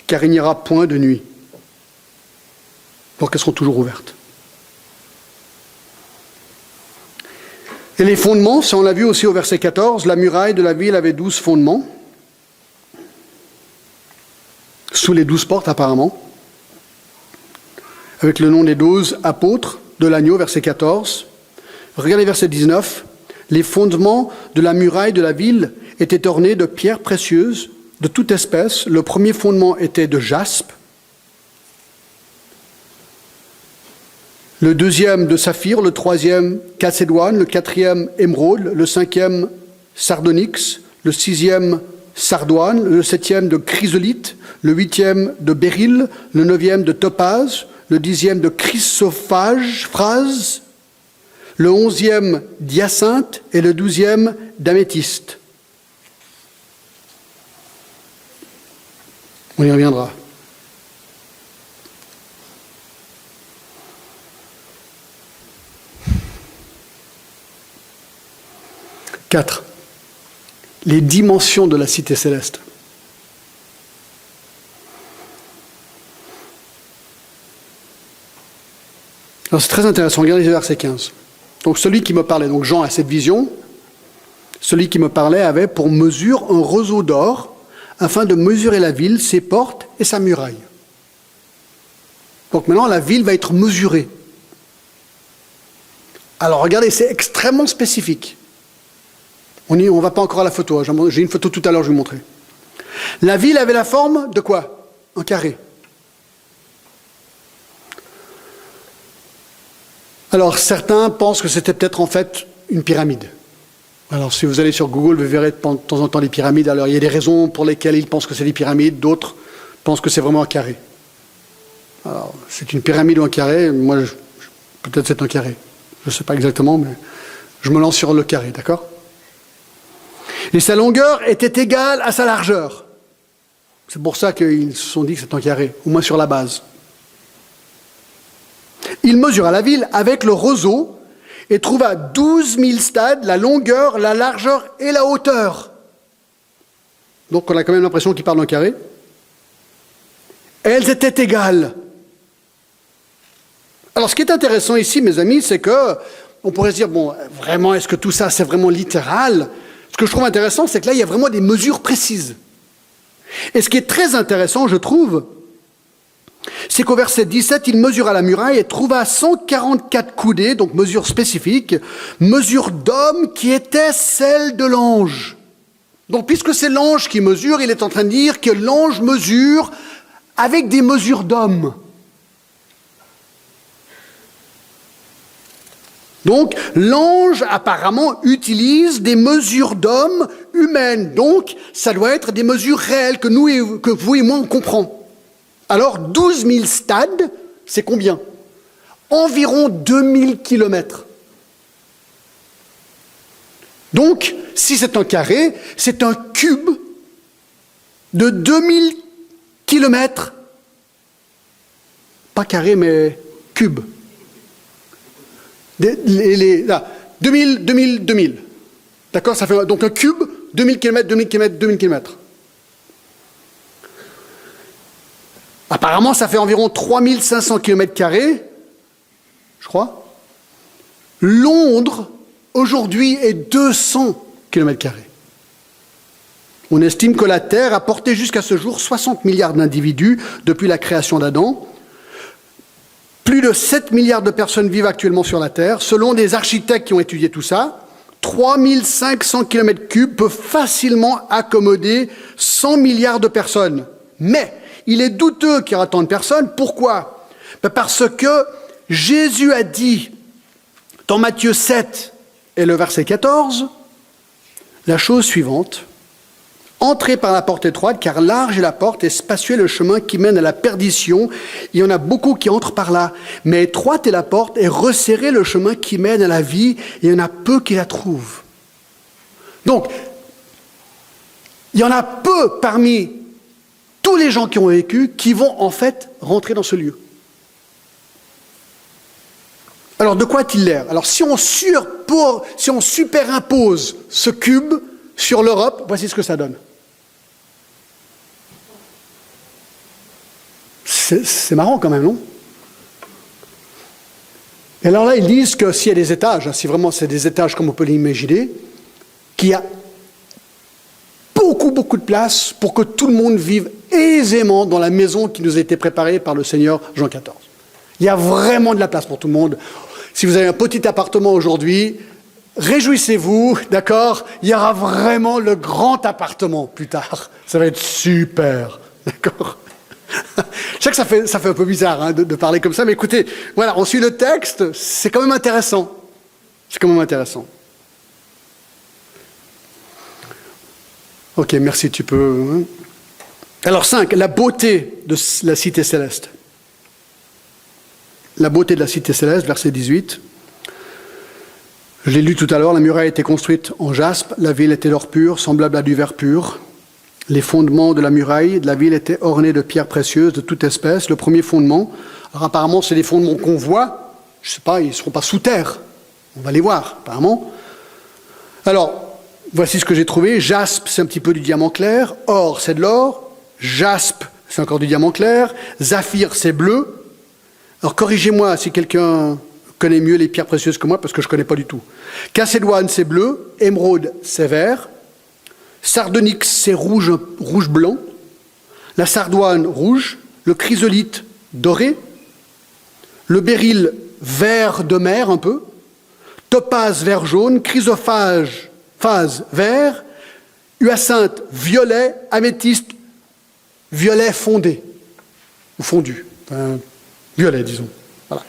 Speaker 1: car il n'y aura point de nuit. Donc elles seront toujours ouvertes. Et les fondements, ça on l'a vu aussi au verset 14, la muraille de la ville avait 12 fondements. Sous les 12 portes apparemment, avec le nom des 12 apôtres de l'agneau, verset 14. Regardez verset 19. Les fondements de la muraille de la ville étaient ornés de pierres précieuses de toute espèce. Le premier fondement était de jaspe, le deuxième de saphir, le troisième chalcédoine, le quatrième émeraude, le cinquième sardonyx, le sixième sardoine, le septième de chrysolite, le huitième de béryl, le neuvième de topaze, le dixième de chrysophage, phrase, le 11e d'hyacinthe et le 12e d'améthyste. On y reviendra. Quatre. Les dimensions de la cité céleste. Alors c'est très intéressant, regardez le verset 15. Donc celui qui me parlait, donc Jean a cette vision, celui qui me parlait avait pour mesure un roseau d'or, afin de mesurer la ville, ses portes et sa muraille. Donc maintenant la ville va être mesurée. Alors regardez, c'est extrêmement spécifique. On ne va pas encore à la photo, hein. J'ai une photo tout à l'heure, je vais vous montrer. La ville avait la forme de quoi? Un carré. Alors certains pensent que c'était peut-être en fait une pyramide. Alors si vous allez sur Google, vous verrez de temps en temps des pyramides. Alors il y a des raisons pour lesquelles ils pensent que c'est des pyramides, d'autres pensent que c'est vraiment un carré. Alors c'est une pyramide ou un carré, moi peut-être c'est un carré. Je ne sais pas exactement, mais je me lance sur le carré, d'accord? Et sa longueur était égale à sa largeur. C'est pour ça qu'ils se sont dit que c'est un carré, au moins sur la base. Il mesura la ville avec le roseau et trouva 12 000 stades, la longueur, la largeur et la hauteur. Donc on a quand même l'impression qu'il parle d'un carré. Elles étaient égales. Alors, ce qui est intéressant ici, mes amis, c'est que on pourrait se dire, bon, vraiment, est-ce que tout ça, c'est vraiment littéral? Ce que je trouve intéressant, c'est que là, il y a vraiment des mesures précises. Et ce qui est très intéressant, je trouve, c'est qu'au verset 17, il mesura la muraille et trouva 144 coudées, donc mesure spécifique, mesure d'homme qui était celle de l'ange. Donc, puisque c'est l'ange qui mesure, il est en train de dire que l'ange mesure avec des mesures d'homme. Donc, l'ange, apparemment, utilise des mesures d'hommes humaines. Donc, ça doit être des mesures réelles que vous et moi, on comprend. Alors, 12 000 stades, c'est combien? Environ 2000 kilomètres. Donc, si c'est un carré, c'est un cube de 2000 kilomètres. Pas carré, mais cube. 2000. D'accord? Ça fait donc un cube, 2000 km, 2000 km, 2000 km. Apparemment, ça fait environ 3500 km², je crois. Londres, aujourd'hui, est 200 km². On estime que la Terre a porté jusqu'à ce jour 60 milliards d'individus depuis la création d'Adam. Plus de 7 milliards de personnes vivent actuellement sur la Terre. Selon des architectes qui ont étudié tout ça, 3500 km³ peuvent facilement accommoder 100 milliards de personnes. Mais il est douteux qu'il y aura tant de personnes. Pourquoi? Parce que Jésus a dit dans Matthieu 7 et le verset 14 la chose suivante. Entrez par la porte étroite, car large est la porte et spacieux est le chemin qui mène à la perdition. Il y en a beaucoup qui entrent par là. Mais étroite est la porte et resserré le chemin qui mène à la vie. Et il y en a peu qui la trouvent. Donc, il y en a peu parmi tous les gens qui ont vécu qui vont en fait rentrer dans ce lieu. Alors, de quoi a-t-il l'air? Alors, si on supérimpose ce cube sur l'Europe, voici ce que ça donne. C'est marrant quand même, non? Et alors là, ils disent que s'il y a des étages, si vraiment c'est des étages comme on peut l'imaginer, qu'il y a beaucoup de place pour que tout le monde vive aisément dans la maison qui nous a été préparée par le Seigneur Jean XIV. Il y a vraiment de la place pour tout le monde. Si vous avez un petit appartement aujourd'hui, réjouissez-vous, d'accord? Il y aura vraiment le grand appartement plus tard. Ça va être super, d'accord? Je sais que ça fait un peu bizarre de parler comme ça, mais écoutez, voilà, on suit le texte, c'est quand même intéressant. C'est quand même intéressant. Ok, merci, tu peux. Alors 5, la beauté de la cité céleste. La beauté de la cité céleste, verset 18. Je l'ai lu tout à l'heure, la muraille était construite en jaspe, la ville était d'or pur, semblable à du verre pur. Les fondements de la muraille de la ville étaient ornés de pierres précieuses de toute espèce. Le premier fondement, alors apparemment c'est les fondements qu'on voit, je ne sais pas, ils ne seront pas sous terre, on va les voir apparemment. Alors, voici ce que j'ai trouvé. Jaspe, c'est un petit peu du diamant clair. Or, c'est de l'or. Jaspe, c'est encore du diamant clair. Saphir, c'est bleu. Alors, corrigez-moi si quelqu'un connaît mieux les pierres précieuses que moi, parce que je ne connais pas du tout. Chalcédoine, c'est bleu. Émeraude, c'est vert. Sardonyx, c'est rouge-blanc. La sardoine, rouge. Le chrysolite, doré. Le béryl, vert de mer, un peu. Topaze, vert jaune. Chrysophage, phase, vert. Hyacinthe, violet. Améthyste, violet fondé. Ou fondu. Enfin, violet, disons. Voilà.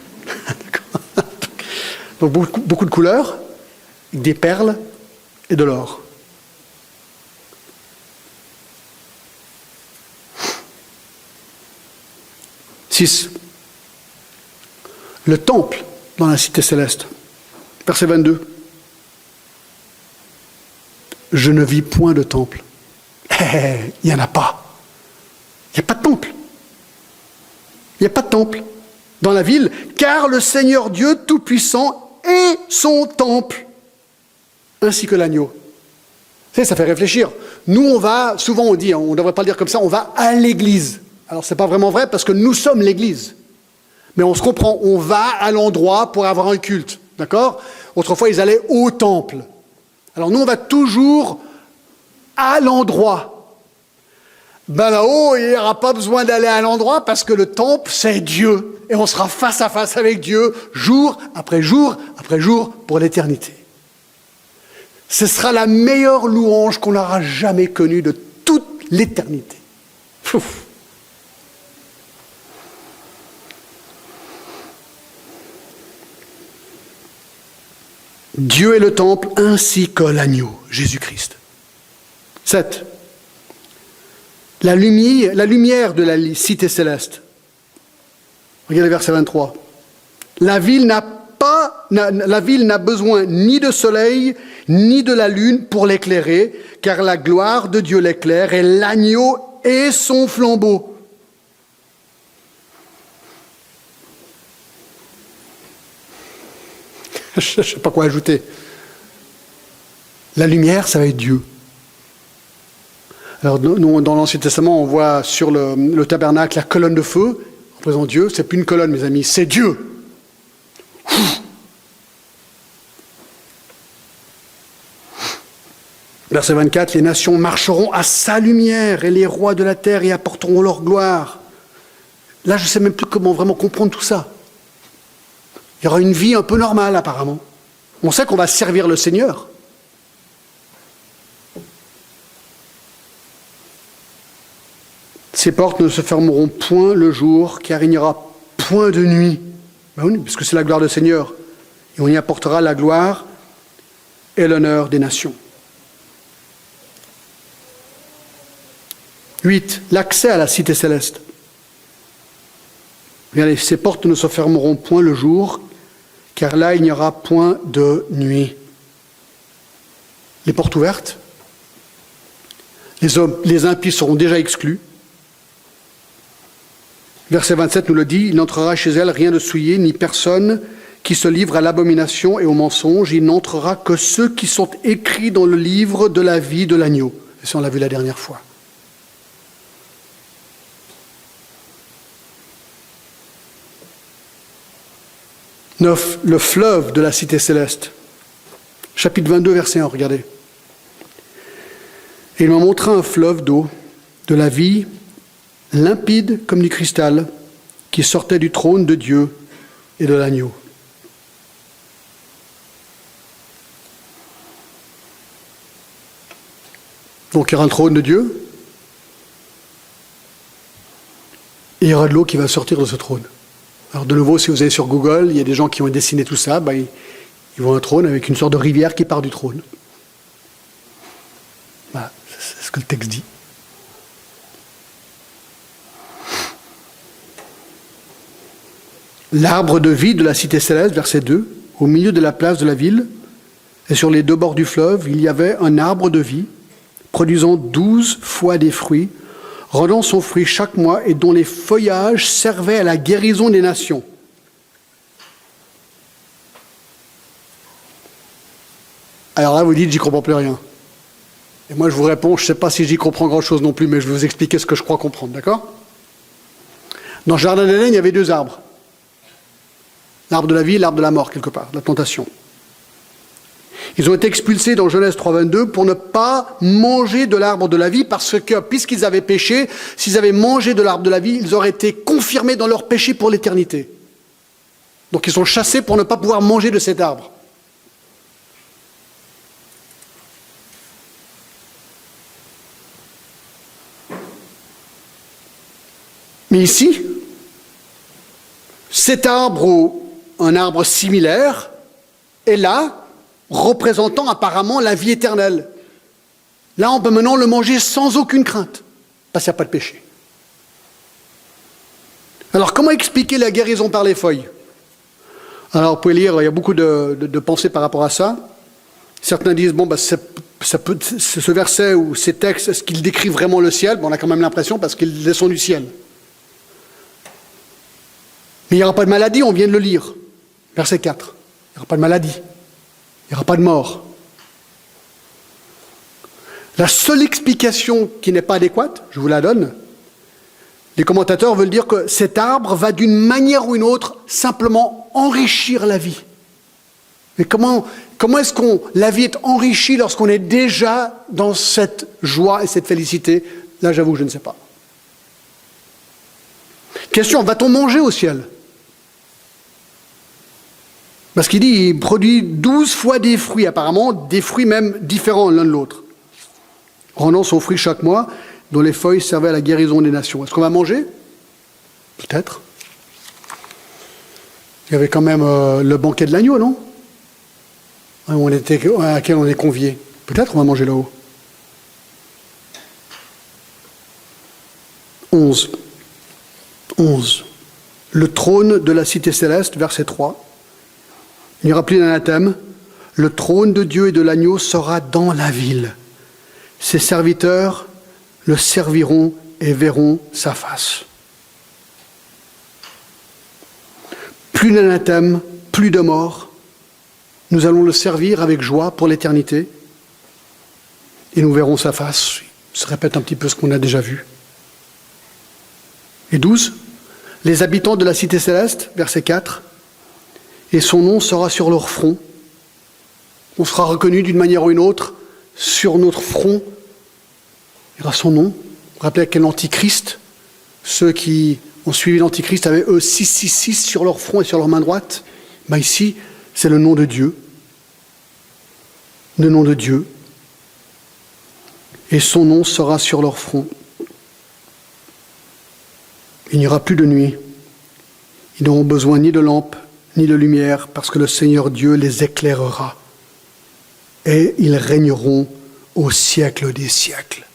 Speaker 1: Donc beaucoup de couleurs, des perles et de l'or. Le temple dans la cité céleste. Verset 22. Je ne vis point de temple. Il n'y en a pas. Il n'y a pas de temple. Il n'y a pas de temple dans la ville, car le Seigneur Dieu Tout-Puissant est son temple, ainsi que l'agneau. Vous savez, ça fait réfléchir. Nous, on va, souvent on dit, on ne devrait pas le dire comme ça, on va à l'église. Alors, ce n'est pas vraiment vrai parce que nous sommes l'église. Mais on se comprend, on va à l'endroit pour avoir un culte, d'accord? Autrefois, ils allaient au temple. Alors nous, on va toujours à l'endroit. Ben là-haut, il n'y aura pas besoin d'aller à l'endroit parce que le temple, c'est Dieu. Et on sera face à face avec Dieu, jour après jour après jour, pour l'éternité. Ce sera la meilleure louange qu'on aura jamais connue de toute l'éternité. Ouf. Dieu est le temple ainsi que l'agneau, Jésus-Christ. 7. La lumière de la cité céleste. Regardez verset 23. La ville n'a besoin ni de soleil, ni de la lune pour l'éclairer, car la gloire de Dieu l'éclaire et l'agneau est son flambeau. Je ne sais pas quoi ajouter. La lumière, ça va être Dieu. Alors, nous, dans l'Ancien Testament, on voit sur le tabernacle la colonne de feu, représentant Dieu. C'est plus une colonne, mes amis, c'est Dieu. Verset 24, les nations marcheront à sa lumière et les rois de la terre y apporteront leur gloire. Là, je ne sais même plus comment vraiment comprendre tout ça. Il y aura une vie un peu normale, apparemment. On sait qu'on va servir le Seigneur. Ces portes ne se fermeront point le jour, car il n'y aura point de nuit. Ben oui, parce que c'est la gloire du Seigneur. Et on y apportera la gloire et l'honneur des nations. 8. L'accès à la cité céleste. Regardez, ces portes ne se fermeront point le jour, car là, il n'y aura point de nuit. Les portes ouvertes, les impies seront déjà exclus. Verset 27 nous le dit, il n'entrera chez elle rien de souillé, ni personne qui se livre à l'abomination et au mensonge. Il n'entrera que ceux qui sont écrits dans le livre de la vie de l'agneau. Et ça, on l'a vu la dernière fois. Le fleuve de la cité céleste. Chapitre 22, verset 1, regardez. Et il m'a montré un fleuve d'eau, de la vie, limpide comme du cristal, qui sortait du trône de Dieu et de l'agneau. Donc il y aura un trône de Dieu, et il y aura de l'eau qui va sortir de ce trône. Alors de nouveau, si vous allez sur Google, il y a des gens qui ont dessiné tout ça, ils voient un trône avec une sorte de rivière qui part du trône. Voilà, c'est ce que le texte dit. L'arbre de vie de la cité céleste, verset 2, au milieu de la place de la ville, et sur les deux bords du fleuve, il y avait un arbre de vie, produisant 12 fois des fruits, rendant son fruit chaque mois et dont les feuillages servaient à la guérison des nations. Alors là, vous dites, j'y comprends plus rien. Et moi, je vous réponds, je ne sais pas si j'y comprends grand-chose non plus, mais je vais vous expliquer ce que je crois comprendre, d'accord? Dans le jardin d'Éden, il y avait deux arbres. L'arbre de la vie et l'arbre de la mort, quelque part, la tentation. Ils ont été expulsés dans Genèse 3,22 pour ne pas manger de l'arbre de la vie parce que, puisqu'ils avaient péché, s'ils avaient mangé de l'arbre de la vie, ils auraient été confirmés dans leur péché pour l'éternité. Donc ils sont chassés pour ne pas pouvoir manger de cet arbre. Mais ici, cet arbre ou un arbre similaire est là, représentant apparemment la vie éternelle. Là, on peut maintenant le manger sans aucune crainte, parce qu'il n'y a pas de péché. Alors, comment expliquer la guérison par les feuilles? Alors, vous pouvez lire, il y a beaucoup de pensées par rapport à ça. Certains disent, ce verset ou ces textes, est-ce qu'ils décrivent vraiment le ciel? On a quand même l'impression, parce qu'ils sont du ciel. Mais il n'y aura pas de maladie, on vient de le lire. Verset 4. Il n'y aura pas de maladie. Il n'y aura pas de mort. La seule explication qui n'est pas adéquate, je vous la donne, Les commentateurs veulent dire que cet arbre va d'une manière ou une autre simplement enrichir la vie. Mais comment est-ce que la vie est enrichie lorsqu'on est déjà dans cette joie et cette félicité? Là, j'avoue, je ne sais pas. Question, va-t-on manger au ciel? Parce qu'il dit, il produit 12 fois des fruits, apparemment, des fruits même différents l'un de l'autre, rendant son fruit chaque mois, dont les feuilles servaient à la guérison des nations. Est-ce qu'on va manger? Peut-être. Il y avait quand même le banquet de l'agneau, non? À laquelle on est conviés. Peut-être on va manger là-haut. 11. Le trône de la cité céleste, verset 3. Il n'y aura plus d'anathème. Le trône de Dieu et de l'agneau sera dans la ville. Ses serviteurs le serviront et verront sa face. Plus d'anathème, plus de mort. Nous allons le servir avec joie pour l'éternité. Et nous verrons sa face. Il se répète un petit peu ce qu'on a déjà vu. Et 12. Les habitants de la cité céleste, verset 4. Et son nom sera sur leur front. On sera reconnu d'une manière ou une autre sur notre front. Il y aura son nom. Vous vous rappelez quel antichrist? Ceux qui ont suivi l'antichrist avaient eux 666 sur leur front et sur leur main droite. Ben ici, c'est le nom de Dieu. Le nom de Dieu. Et son nom sera sur leur front. Il n'y aura plus de nuit. Ils n'auront besoin ni de lampe, ni de lumière, parce que le Seigneur Dieu les éclairera. Et ils régneront au siècle des siècles.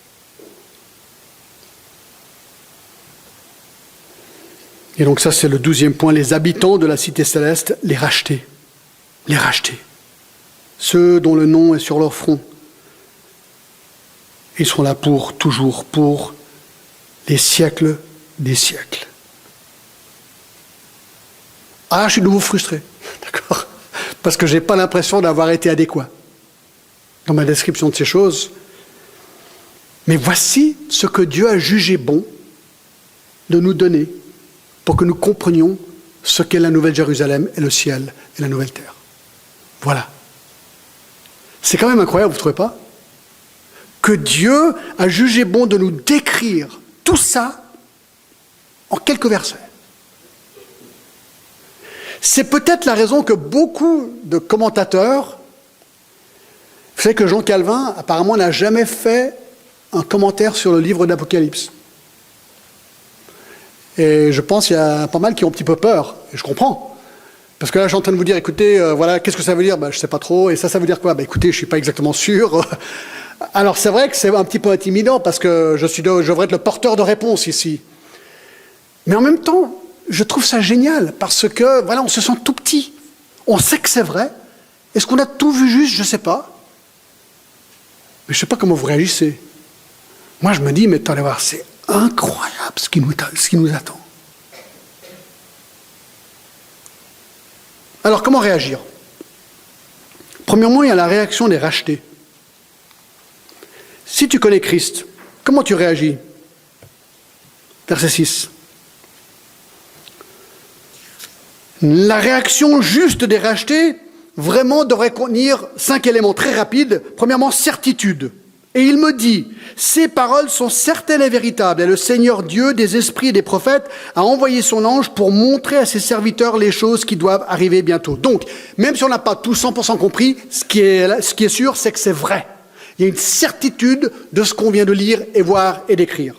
Speaker 1: Et donc ça, c'est le 12e point. Les habitants de la cité céleste, les rachetés. Les rachetés. Ceux dont le nom est sur leur front. Ils seront là pour toujours, pour les siècles des siècles. Ah, je suis de nouveau frustré, d'accord? Parce que je n'ai pas l'impression d'avoir été adéquat dans ma description de ces choses. Mais voici ce que Dieu a jugé bon de nous donner pour que nous comprenions ce qu'est la Nouvelle Jérusalem et le ciel et la nouvelle terre. Voilà. C'est quand même incroyable, vous ne trouvez pas? Que Dieu a jugé bon de nous décrire tout ça en quelques versets. C'est peut-être la raison que beaucoup de commentateurs, vous savez que Jean Calvin, apparemment, n'a jamais fait un commentaire sur le livre d'Apocalypse. Et je pense qu'il y a pas mal qui ont un petit peu peur, et je comprends. Parce que là, je suis en train de vous dire, écoutez, voilà, qu'est-ce que ça veut dire? Je ne sais pas trop. Et ça veut dire quoi? Écoutez, je ne suis pas exactement sûr. Alors, c'est vrai que c'est un petit peu intimidant, parce que je devrais être le porteur de réponse ici. Mais en même temps, je trouve ça génial, parce que, voilà, on se sent tout petit. On sait que c'est vrai. Est-ce qu'on a tout vu juste? Je ne sais pas. Mais je ne sais pas comment vous réagissez. Moi, je me dis, mais attendez voir, c'est incroyable ce qui nous attend. Alors, comment réagir? Premièrement, il y a la réaction des rachetés. Si tu connais Christ, comment tu réagis? Verset 6. La réaction juste des rachetés, vraiment, devrait contenir 5 éléments très rapides. Premièrement, certitude. Et il me dit, ces paroles sont certaines et véritables, et le Seigneur Dieu des esprits et des prophètes a envoyé son ange pour montrer à ses serviteurs les choses qui doivent arriver bientôt. Donc, même si on n'a pas tout 100% compris, ce qui est sûr, c'est que c'est vrai. Il y a une certitude de ce qu'on vient de lire et voir et d'écrire.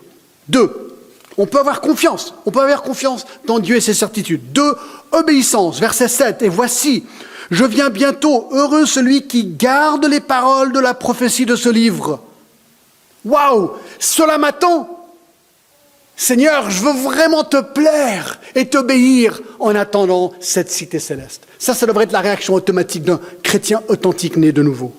Speaker 1: 2, on peut avoir confiance. On peut avoir confiance dans Dieu et ses certitudes. 2, obéissance. Verset 7. Et voici, je viens bientôt, heureux celui qui garde les paroles de la prophétie de ce livre. Waouh! Cela m'attend. Seigneur, je veux vraiment te plaire et t'obéir en attendant cette cité céleste. Ça devrait être la réaction automatique d'un chrétien authentique né de nouveau.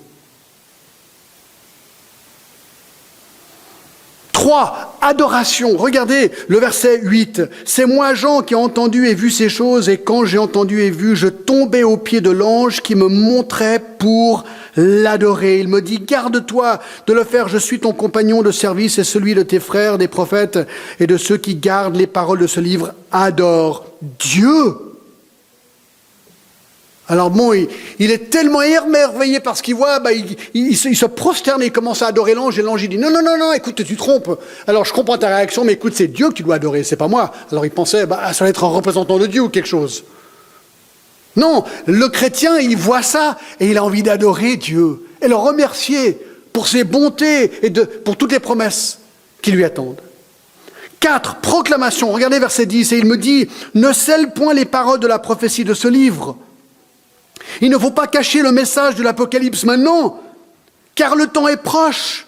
Speaker 1: 3. 3, adoration. Regardez le verset 8. C'est moi, Jean, qui ai entendu et vu ces choses, et quand j'ai entendu et vu, je tombais aux pieds de l'ange qui me montrait pour l'adorer. Il me dit, garde-toi de le faire, je suis ton compagnon de service et celui de tes frères, des prophètes et de ceux qui gardent les paroles de ce livre. Adore Dieu. Alors bon, il est tellement émerveillé par ce qu'il voit, il se prosterne et il commence à adorer l'ange, et l'ange il dit, non, écoute, tu te trompes. Alors je comprends ta réaction, mais écoute, c'est Dieu que tu dois adorer, c'est pas moi. Alors il pensait, ça va être un représentant de Dieu ou quelque chose. Non, le chrétien, il voit ça, et il a envie d'adorer Dieu, et le remercier pour ses bontés, et pour toutes les promesses qui lui attendent. 4, proclamation, regardez verset 10, et il me dit, ne scelle point les paroles de la prophétie de ce livre. Il ne faut pas cacher le message de l'Apocalypse maintenant, car le temps est proche.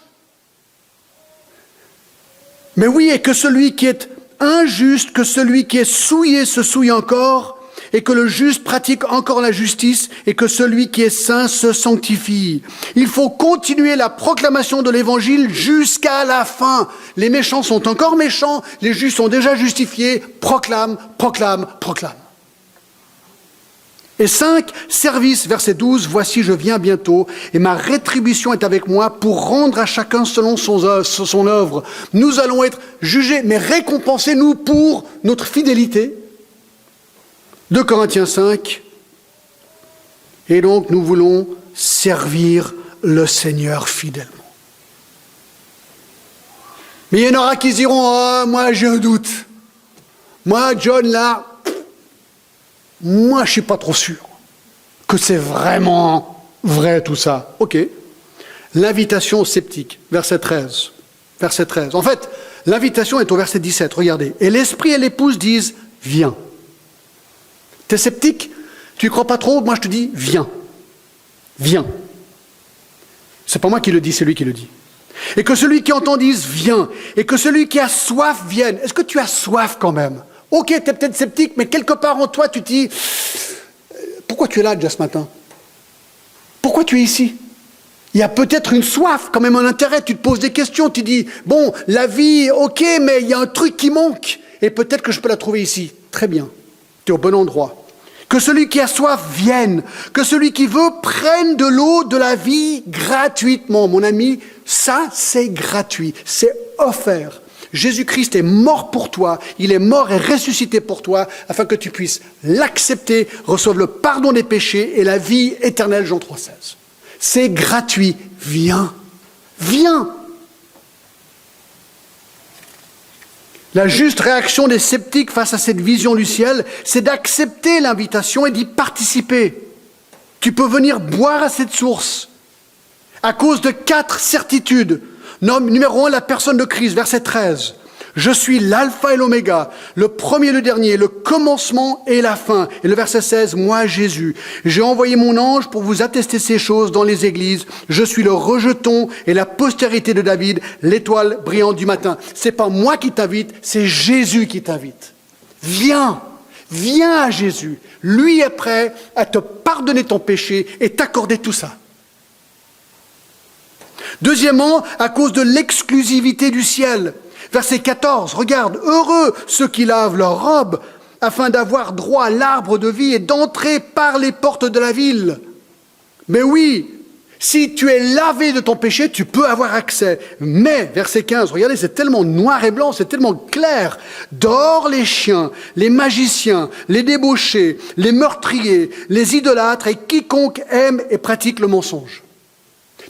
Speaker 1: Mais oui, et que celui qui est injuste, que celui qui est souillé se souille encore, et que le juste pratique encore la justice, et que celui qui est saint se sanctifie. Il faut continuer la proclamation de l'Évangile jusqu'à la fin. Les méchants sont encore méchants, les justes sont déjà justifiés. Proclame, proclame, proclame. Et 5, service, verset 12, « Voici, je viens bientôt, et ma rétribution est avec moi pour rendre à chacun selon son œuvre. Nous allons être jugés, mais récompensés, nous, pour notre fidélité. » 2 Corinthiens 5, « Et donc, nous voulons servir le Seigneur fidèlement. » Mais il y en aura qui diront, « Ah, moi, j'ai un doute. Moi, John, là... moi, je ne suis pas trop sûr que c'est vraiment vrai tout ça. » Ok. L'invitation aux sceptiques, verset 13. Verset 13. En fait, l'invitation est au verset 17. Regardez. « Et l'esprit et l'épouse disent, viens. » T'es sceptique? Tu ne crois pas trop? Moi, je te dis, viens. Viens. C'est pas moi qui le dis, c'est lui qui le dit. Et que celui qui entend dise, viens. Et que celui qui a soif vienne. Est-ce que tu as soif quand même? Ok, tu es peut-être sceptique, mais quelque part en toi, tu te dis, pourquoi tu es là déjà ce matin? Pourquoi tu es ici? Il y a peut-être une soif, quand même un intérêt, tu te poses des questions, tu dis, bon, la vie, ok, mais il y a un truc qui manque, et peut-être que je peux la trouver ici. Très bien, tu es au bon endroit. Que celui qui a soif vienne, que celui qui veut prenne de l'eau de la vie gratuitement. Mon ami, ça c'est gratuit, c'est offert. Jésus-Christ est mort pour toi, il est mort et ressuscité pour toi, afin que tu puisses l'accepter, recevoir le pardon des péchés et la vie éternelle, Jean 3,16. C'est gratuit, viens, viens. La juste réaction des sceptiques face à cette vision du ciel, c'est d'accepter l'invitation et d'y participer. Tu peux venir boire à cette source à cause de 4 certitudes. Numéro 1, la personne de Christ, verset 13. Je suis l'alpha et l'oméga, le premier et le dernier, le commencement et la fin. Et le verset 16, moi Jésus, j'ai envoyé mon ange pour vous attester ces choses dans les églises. Je suis le rejeton et la postérité de David, l'étoile brillante du matin. C'est pas moi qui t'invite, c'est Jésus qui t'invite. Viens, viens à Jésus. Lui est prêt à te pardonner ton péché et t'accorder tout ça. Deuxièmement, à cause de l'exclusivité du ciel. Verset 14, regarde, heureux ceux qui lavent leurs robes, afin d'avoir droit à l'arbre de vie et d'entrer par les portes de la ville. Mais oui, si tu es lavé de ton péché, tu peux avoir accès. Mais, verset 15, regardez, c'est tellement noir et blanc, c'est tellement clair. Dehors les chiens, les magiciens, les débauchés, les meurtriers, les idolâtres et quiconque aime et pratique le mensonge.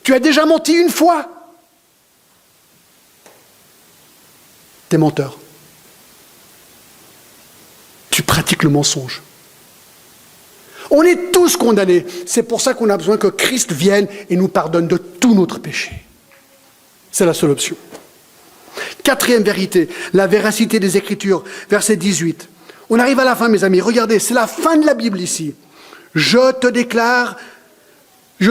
Speaker 1: Tu as déjà menti une fois. T'es menteur. Tu pratiques le mensonge. On est tous condamnés. C'est pour ça qu'on a besoin que Christ vienne et nous pardonne de tout notre péché. C'est la seule option. 4e vérité, la véracité des Écritures, verset 18. On arrive à la fin, mes amis. Regardez, c'est la fin de la Bible ici. Je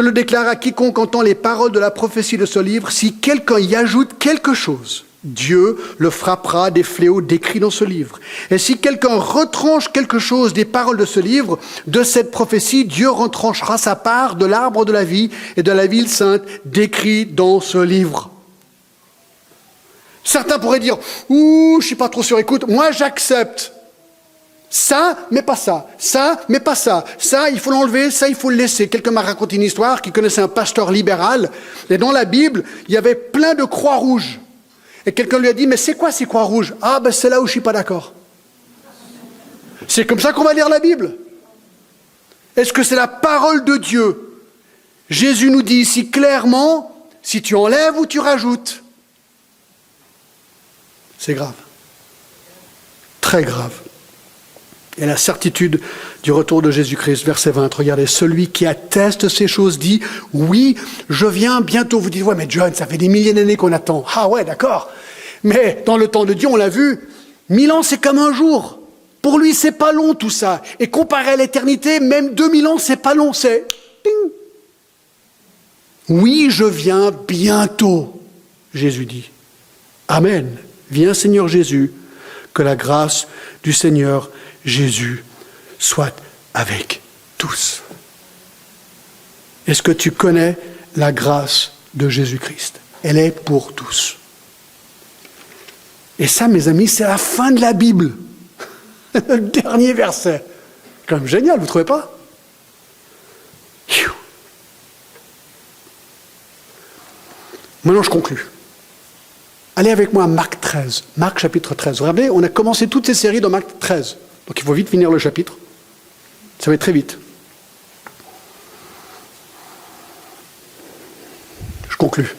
Speaker 1: le déclare à quiconque entend les paroles de la prophétie de ce livre, si quelqu'un y ajoute quelque chose, Dieu le frappera des fléaux décrits dans ce livre. Et si quelqu'un retranche quelque chose des paroles de ce livre, de cette prophétie, Dieu retranchera sa part de l'arbre de la vie et de la ville sainte décrit dans ce livre. Certains pourraient dire, ouh, je suis pas trop sûr, écoute, moi j'accepte. Ça, mais pas ça. Ça, mais pas ça. Ça, il faut l'enlever, ça, il faut le laisser. Quelqu'un m'a raconté une histoire qui connaissait un pasteur libéral. Et dans la Bible, il y avait plein de croix rouges. Et quelqu'un lui a dit, mais c'est quoi ces croix rouges? Ah, ben c'est là où je suis pas d'accord. C'est comme ça qu'on va lire la Bible. Est-ce que c'est la parole de Dieu? Jésus nous dit ici clairement, si tu enlèves ou tu rajoutes. C'est grave. Très grave. Et la certitude du retour de Jésus-Christ, verset 20, regardez, celui qui atteste ces choses dit, oui, je viens bientôt. Vous dites, ouais, mais John, ça fait des milliers d'années qu'on attend. Ah ouais, d'accord. Mais dans le temps de Dieu, on l'a vu, 1000 ans, c'est comme un jour. Pour lui, c'est pas long tout ça. Et comparé à l'éternité, même 2000 ans, c'est pas long, c'est ping. Oui, je viens bientôt, Jésus dit. Amen. Viens, Seigneur Jésus, que la grâce du Seigneur Jésus soit avec tous. Est-ce que tu connais la grâce de Jésus-Christ? Elle est pour tous. Et ça, mes amis, c'est la fin de la Bible. Le dernier verset. C'est quand même génial, vous ne trouvez pas? Maintenant, je conclus. Allez avec moi à Marc 13. Marc chapitre 13. Vous regardez, on a commencé toutes ces séries dans Marc 13. Donc il faut vite finir le chapitre. Ça va être très vite. Je conclus.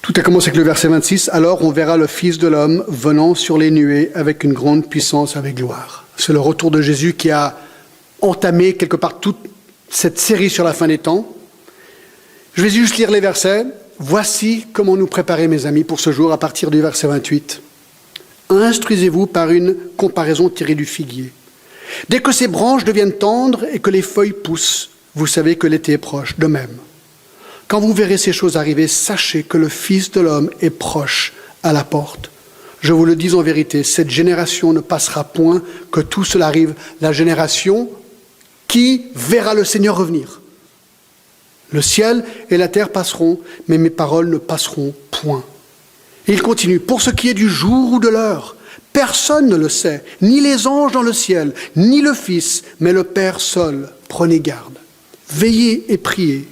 Speaker 1: Tout a commencé avec le verset 26. Alors on verra le Fils de l'homme venant sur les nuées avec une grande puissance, avec gloire. C'est le retour de Jésus qui a entamé quelque part toute cette série sur la fin des temps. Je vais juste lire les versets. Voici comment nous préparer, mes amis, pour ce jour à partir du verset 28. Instruisez-vous par une comparaison tirée du figuier. Dès que ses branches deviennent tendres et que les feuilles poussent, vous savez que l'été est proche. De même, quand vous verrez ces choses arriver, sachez que le Fils de l'homme est proche à la porte. Je vous le dis en vérité, cette génération ne passera point que tout cela arrive. La génération qui verra le Seigneur revenir. Le ciel et la terre passeront, mais mes paroles ne passeront point. Et il continue, pour ce qui est du jour ou de l'heure, personne ne le sait, ni les anges dans le ciel, ni le Fils, mais le Père seul. Prenez garde, veillez et priez,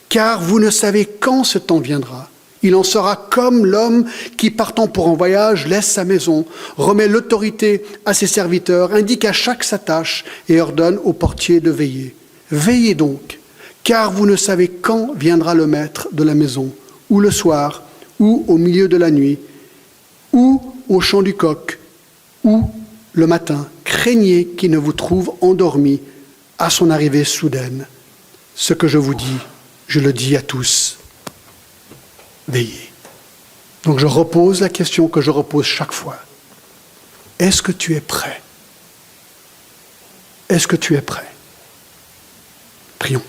Speaker 1: car vous ne savez quand ce temps viendra. Il en sera comme l'homme qui, partant pour un voyage, laisse sa maison, remet l'autorité à ses serviteurs, indique à chaque sa tâche et ordonne au portier de veiller. Veillez donc, car vous ne savez quand viendra le maître de la maison, ou le soir, ou au milieu de la nuit, ou au chant du coq, ou le matin. Craignez qu'il ne vous trouve endormis à son arrivée soudaine. Ce que je vous dis, je le dis à tous. Veillez. Donc je repose la question que je repose chaque fois. Est-ce que tu es prêt? Est-ce que tu es prêt? Prions.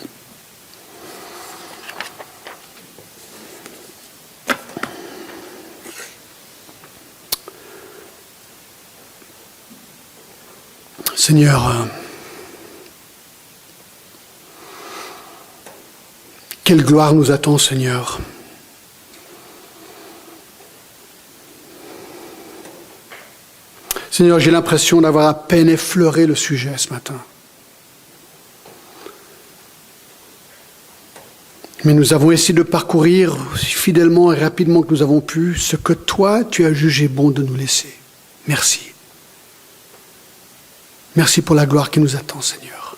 Speaker 1: Seigneur, quelle gloire nous attend, Seigneur. Seigneur, j'ai l'impression d'avoir à peine effleuré le sujet ce matin. Mais nous avons essayé de parcourir aussi fidèlement et rapidement que nous avons pu ce que toi, tu as jugé bon de nous laisser. Merci. Merci pour la gloire qui nous attend, Seigneur.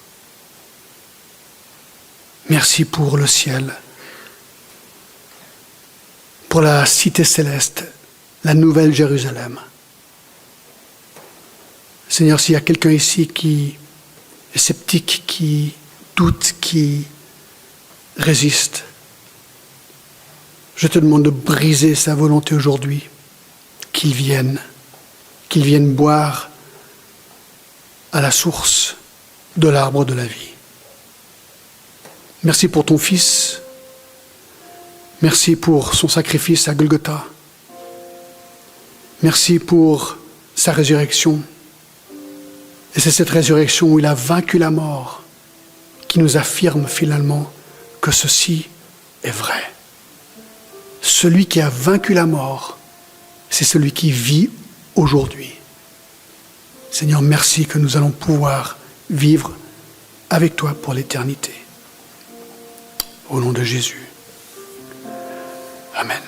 Speaker 1: Merci pour le ciel, pour la cité céleste, la nouvelle Jérusalem. Seigneur, s'il y a quelqu'un ici qui est sceptique, qui doute, qui résiste, je te demande de briser sa volonté aujourd'hui, qu'il vienne boire à la source de l'arbre de la vie. Merci pour ton Fils. Merci pour son sacrifice à Golgotha. Merci pour sa résurrection. Et c'est cette résurrection où il a vaincu la mort qui nous affirme finalement que ceci est vrai. Celui qui a vaincu la mort, c'est celui qui vit aujourd'hui. Seigneur, merci que nous allons pouvoir vivre avec toi pour l'éternité. Au nom de Jésus. Amen.